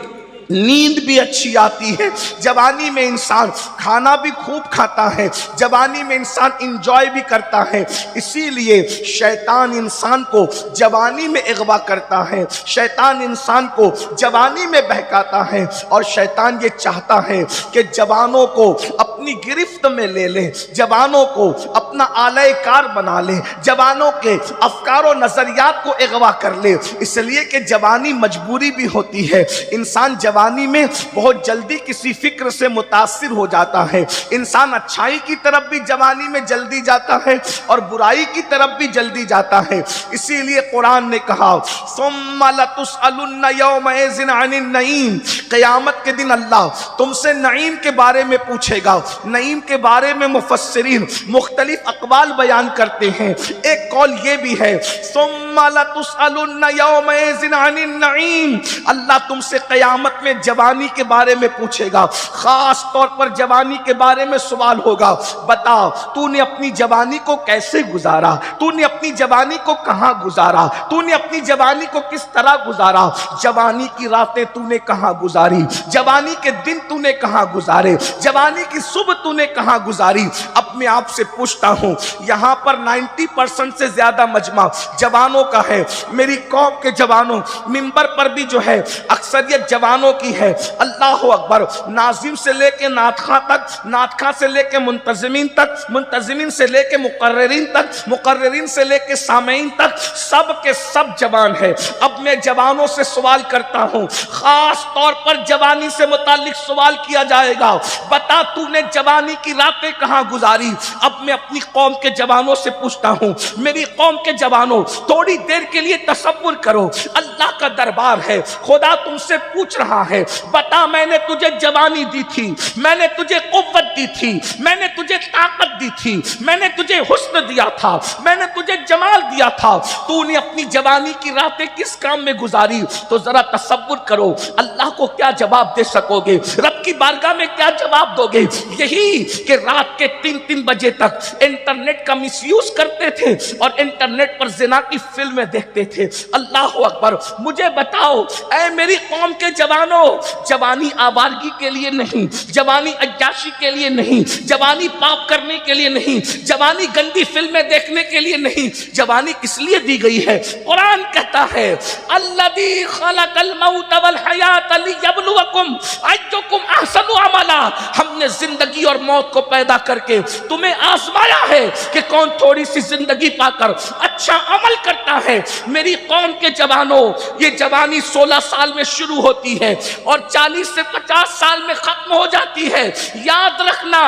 Speaker 1: نیند بھی اچھی آتی ہے، جوانی میں انسان کھانا بھی خوب کھاتا ہے، جوانی میں انسان انجوائے بھی کرتا ہے۔ اسی لیے شیطان انسان کو جوانی میں اغوا کرتا ہے، شیطان انسان کو جوانی میں بہکاتا ہے، اور شیطان یہ چاہتا ہے کہ جوانوں کو اپنی گرفت میں لے لے، جوانوں کو اپنا آلہ کار بنا لے، جوانوں کے افکار و نظریات کو اغوا کر لے۔ اس لیے کہ جوانی مجبوری بھی ہوتی ہے۔ انسان جوانی میں بہت جلدی کسی فکر سے متاثر ہو جاتا ہے، انسان اچھائی کی طرف بھی جوانی میں جلدی جاتا ہے اور برائی کی طرف بھی جلدی جاتا ہے۔ اسی لیے قرآن نے کہا ثم لتسألن یومئذ عن النعیم، قیامت کے دن اللہ تم سے نعیم کے بارے میں پوچھے گا۔ نعیم کے بارے میں مفسرین مختلف اقوال بیان کرتے ہیں۔ ایک قول یہ بھی ہے ثم لتسألن یومئذ عن النعیم، اللہ تم سے قیامت میں جوانی کے بارے میں پوچھے گا، خاص طور پر جوانی کے بارے میں سوال ہوگا، بتا تو نے اپنی جوانی کو کیسے گزارا، تو نے اپنی جوانی کو کہاں گزارا، تو نے اپنی جوانی کو کس طرح گزارا، جوانی کی راتیں تو نے کہاں گزاری، جوانی کے دن تو نے کہاں گزارے، جوانی کی صبح تو نے کہاں گزاری۔ اب میں آپ سے پوچھتا ہوں، یہاں پر 90% سے زیادہ مجمع جوانوں کا ہے، میری قوم کے جوانوں، منبر پر بھی جو ہے اکثریت جوانوں کی ہے۔ اللہ اکبر۔ ناظم سے لے کے ناطخاں تک، ناطخاں سے لے کے منتظمین تک، منتظمین سے لے کے مقررین تک، مقررین سے لے کے سامعین تک، سب کے سب جوان ہے۔ اب میں جوانوں سے سوال کرتا ہوں، خاص طور پر جوانی سے متعلق سوال کیا جائے گا، بتا تو نے جوانی کی راتیں کہاں گزاری، گزاری. اب میں اپنی قوم کے جوانوں سے پوچھتا ہوں, میری قوم کے جوانوں, تھوڑی دیر کے لیے تصور کرو, اللہ کا دربار ہے, خدا تم سے پوچھ رہا ہے, بتا میں نے تجھے جوانی دی تھی, میں نے تجھے قوت دی تھی, میں نے تجھے طاقت دی تھی, میں نے تجھے حسن دیا تھا, میں نے تجھے جمال دیا تھا, تو نے اپنی جوانی کی راتیں کس کام میں گزاری؟ تو ذرا تصور کرو اللہ کو کیا جواب دے سکو گے, رب کی بارگاہ میں کیا جواب دو گے؟ یہی کہ رات کے 3 بجے تک انٹرنیٹ کا مس یوز کرتے تھے اور انٹرنیٹ پر زنا کی فلمیں دیکھتے تھے. اللہ اکبر. مجھے بتاؤ اے میری قوم کے جوانوں, جوانی آوارگی کے لیے نہیں, جوانی عیاشی کے لیے نہیں, جوانی پاپ کرنے کے لیے نہیں, جوانی گندی فلمیں دیکھنے کے لیے نہیں, جوانی کس لیے دی گئی ہے؟ قرآن کہتا ہے الذی خلق الموت والحیات لیبلوکم ایکم احسن عملا, ہم نے زندگی اور موت کو پیدا کر کے تمہیں آزمایا ہے کہ کون تھوڑی سی زندگی پا کر اچھا عمل کرتا ہے. میری قوم کے جوانوں, یہ جوانی 16 سال میں شروع ہوتی ہے اور 40 سے 50 سال میں ختم ہو جاتی ہے. یاد رکھنا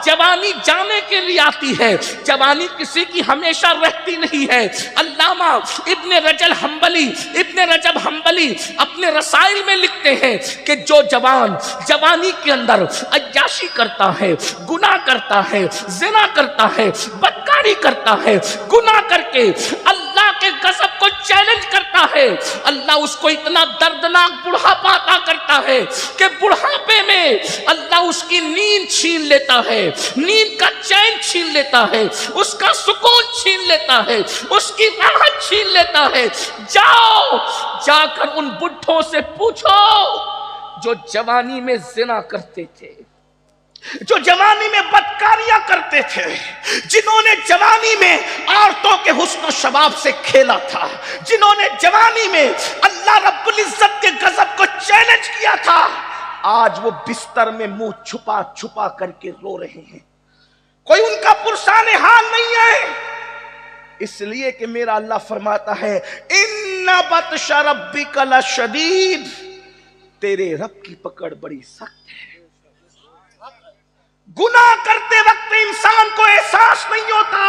Speaker 1: جوانی جانے کے لیے آتی ہے, جوانی کسی کی ہمیشہ رہتی نہیں ہے. علامہ ابن رجب حنبلی اپنے رسائل میں لکھتے ہیں کہ جو جوان جوانی کے اندر عیاشی کرتا ہے, گناہ کرتا ہے, زنا کرتا ہے, بدکاری کرتا ہے, گناہ کر کے اللہ کے غضب کو چیلنج کرتا ہے, اللہ اس کو اتنا دردناک بڑھاپا عطا کرتا ہے کہ بڑھاپے میں اللہ اس کی نیند چھین لیتا ہے, نیند کا چین چھین لیتا ہے, اس کا سکون چھین لیتا ہے, اس کی راحت چھین لیتا ہے. جاؤ جا کر ان بڈھوں سے پوچھو جو جوانی میں زنا کرتے تھے, جو جوانی میں بدکاریاں کرتے تھے, جنہوں نے جوانی میں عورتوں کے حسن و شباب سے کھیلا تھا, جنہوں نے جوانی میں اللہ رب العزت کے غضب کو چیلنج کیا تھا, آج وہ بستر میں منہ چھپا چھپا کر کے رو رہے ہیں. کوئی ان کا پرسان حال نہیں ہے, اس لیے کہ میرا اللہ فرماتا ہے ان بطش ربک لشدید, تیرے رب کی پکڑ بڑی سخت ہے. گناہ کرتے وقت انسان کو احساس نہیں ہوتا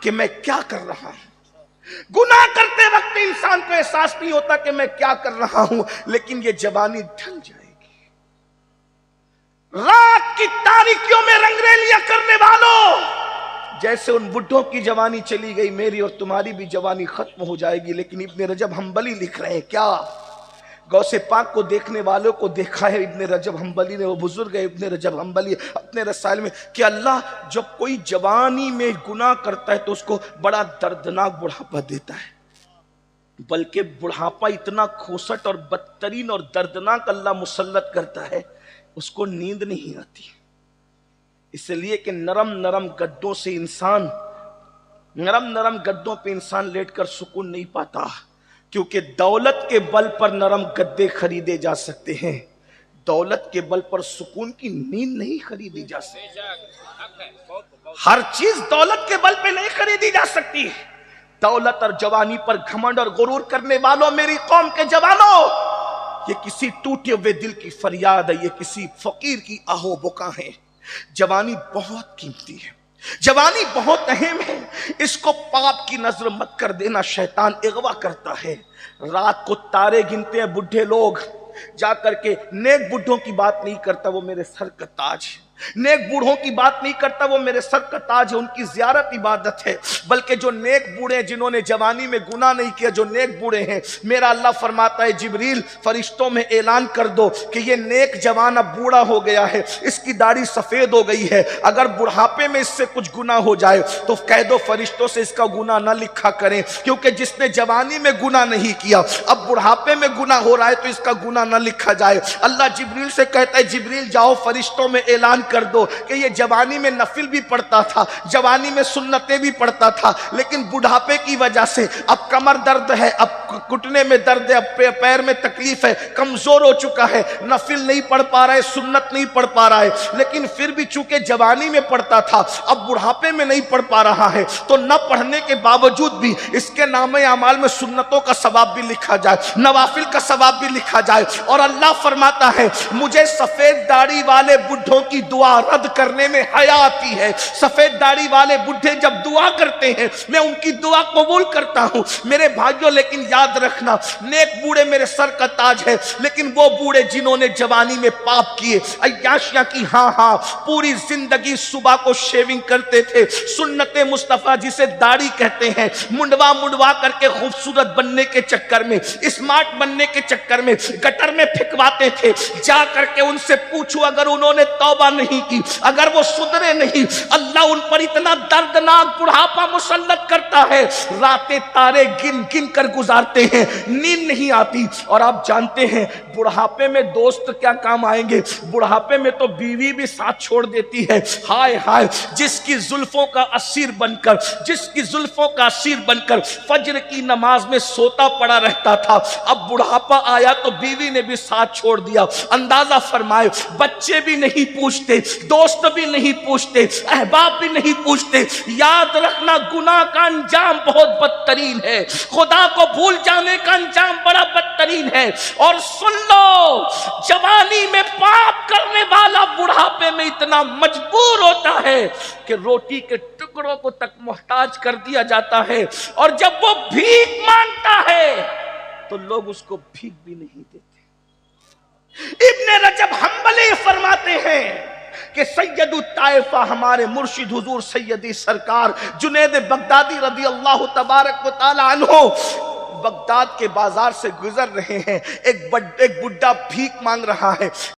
Speaker 1: کہ میں کیا کر رہا ہوں, گناہ کرتے وقت انسان کو احساس نہیں ہوتا کہ میں کیا کر رہا ہوں, لیکن یہ جوانی ڈھل جائے گی. رات کی تاریکیوں میں رنگریلیاں کرنے والوں, جیسے ان بڈھوں کی جوانی چلی گئی, میری اور تمہاری بھی جوانی ختم ہو جائے گی. لیکن ابن رجب حنبلی لکھ رہے ہیں, کیا غوث پاک کو دیکھنے والوں کو دیکھا ہے ابن رجب حنبلی نے, وہ بزرگ ہے ابن رجب حنبلی اپنے رسائل میں, کہ اللہ جب کوئی جوانی میں گناہ کرتا ہے تو اس کو بڑا دردناک بڑھاپا دیتا ہے, بلکہ بڑھاپا اتنا کھوسٹ اور بدترین اور دردناک اللہ مسلط کرتا ہے, اس کو نیند نہیں آتی. اس لیے کہ نرم گدوں سے انسان, نرم گدوں پہ انسان لیٹ کر سکون نہیں پاتا, کیونکہ دولت کے بل پر نرم گدے خریدے جا سکتے ہیں, دولت کے بل پر سکون کی نیند نہیں خریدی جا سکتی. ہر چیز دولت کے بل پہ نہیں خریدی جا سکتی. دولت اور جوانی پر گھمنڈ اور غرور کرنے والوں, میری قوم کے جوانوں, یہ کسی ٹوٹے ہوئے دل کی فریاد ہے, یہ کسی فقیر کی آہو بکا ہے. جوانی بہت قیمتی ہے, جوانی بہت اہم ہے, اس کو پاپ کی نظر مت کر دینا, شیطان اغوا کرتا ہے. رات کو تارے گنتے ہیں بڈھے لوگ, جا کر کے نیک بڈھوں کی بات نہیں کرتا, وہ میرے سر کا تاج ہے. نیک بوڑھوں کی بات نہیں کرتا, وہ میرے سر کا تاج ہے, ان کی زیارت عبادت ہے. بلکہ جو نیک بوڑھے ہیں, جنہوں نے جوانی میں گناہ نہیں کیا, جو نیک بوڑھے ہیں, میرا اللہ فرماتا ہے جبریل فرشتوں میں اعلان کر دو کہ یہ نیک جوان اب بوڑھا ہو گیا ہے, اس کی داڑھی سفید ہو گئی ہے, اگر بڑھاپے میں اس سے کچھ گناہ ہو جائے تو کہہ دو فرشتوں سے اس کا گناہ نہ لکھا کریں, کیونکہ جس نے جوانی میں گناہ نہیں کیا اب بڑھاپے میں گناہ ہو رہا ہے تو اس کا گناہ نہ لکھا جائے. اللہ جبریل سے کہتا ہے جبریل جاؤ فرشتوں میں اعلان کر دو کہ یہ جوانی میں نفل بھی پڑھتا تھا, جوانی میں سنتیں بھی پڑھتا تھا, لیکن بڑھاپے کی وجہ سے اب کمر درد ہے, اب گھٹنے میں درد ہے, اب پیر میں تکلیف ہے, کمزور ہو چکا ہے, نفل نہیں پڑھ پا رہا ہے, سنت نہیں پڑھ پا رہا ہے, لیکن پھر بھی چونکہ جوانی میں پڑھتا تھا اب بڑھاپے میں نہیں پڑھ پا رہا ہے, تو نہ پڑھنے کے باوجود بھی اس کے نام اعمال میں سنتوں کا ثواب بھی لکھا جائے, نوافل کا ثواب بھی لکھا جائے. اور اللہ فرماتا ہے مجھے سفید داڑھی والے بڈھوں کی دعا رد کرنے میں حیا آتی ہے. سفید داڑھی والے بڈھے جب دعا کرتے ہیں میں ان کی دعا قبول کرتا ہوں. میرے بھائیوں لیکن یاد رکھنا نیک بوڑھے میرے سر کا تاج ہے, لیکن وہ بوڑھے جنہوں نے جوانی میں پاپ کیے, عیاشیاں کی, ہاں پوری زندگی صبح کو شیونگ کرتے تھے, سنت مصطفیٰ جسے داڑھی کہتے ہیں منڈوا کر کے خوبصورت بننے کے چکر میں, اسمارٹ بننے کے چکر میں گٹر میں پھینکواتے تھے. جا کر کے ان سے پوچھو اگر انہوں نے توبہ نہیں کی, اگر وہ سدھرے نہیں, اللہ ان پر اتنا دردناک بڑھاپا مسلط کرتا ہے, راتیں تارے گن گن کر گزارتے ہیں, نیند نہیں آتی. اور آپ جانتے ہیں بڑھاپے میں دوست کیا کام آئیں گے, بڑھاپے میں تو بیوی بھی ساتھ چھوڑ دیتی ہے. ہائے ہائے, جس کی زلفوں کا اسیر بن کر, جس کی زلفوں کا اسیر بن کر فجر کی نماز میں سوتا پڑا رہتا تھا, اب بڑھاپا آیا تو بیوی نے بھی ساتھ چھوڑ دیا. اندازہ فرمائے, بچے بھی نہیں پوچھتے, دوست بھی نہیں پوچھتے, احباب بھی نہیں پوچھتے. یاد رکھنا گناہ کا انجام بہت بدترین ہے, خدا کو بھول جانے کا انجام بڑا بدترین ہے. اور سن لو, جوانی میں پاپ کرنے والا بڑھاپے میں اتنا مجبور ہوتا ہے کہ روٹی کے ٹکڑوں کو تک محتاج کر دیا جاتا ہے, اور جب وہ بھیک مانگتا ہے تو لوگ اس کو بھیک بھی نہیں دیتے. ابن رجب حنبلی فرماتے ہیں کہ سید الطائفہ ہمارے مرشد حضور سیدی سرکار جنید بغدادی رضی اللہ تبارک و تعالی عنہ بغداد کے بازار سے گزر رہے ہیں. ایک بڈھا بھیک مانگ رہا ہے.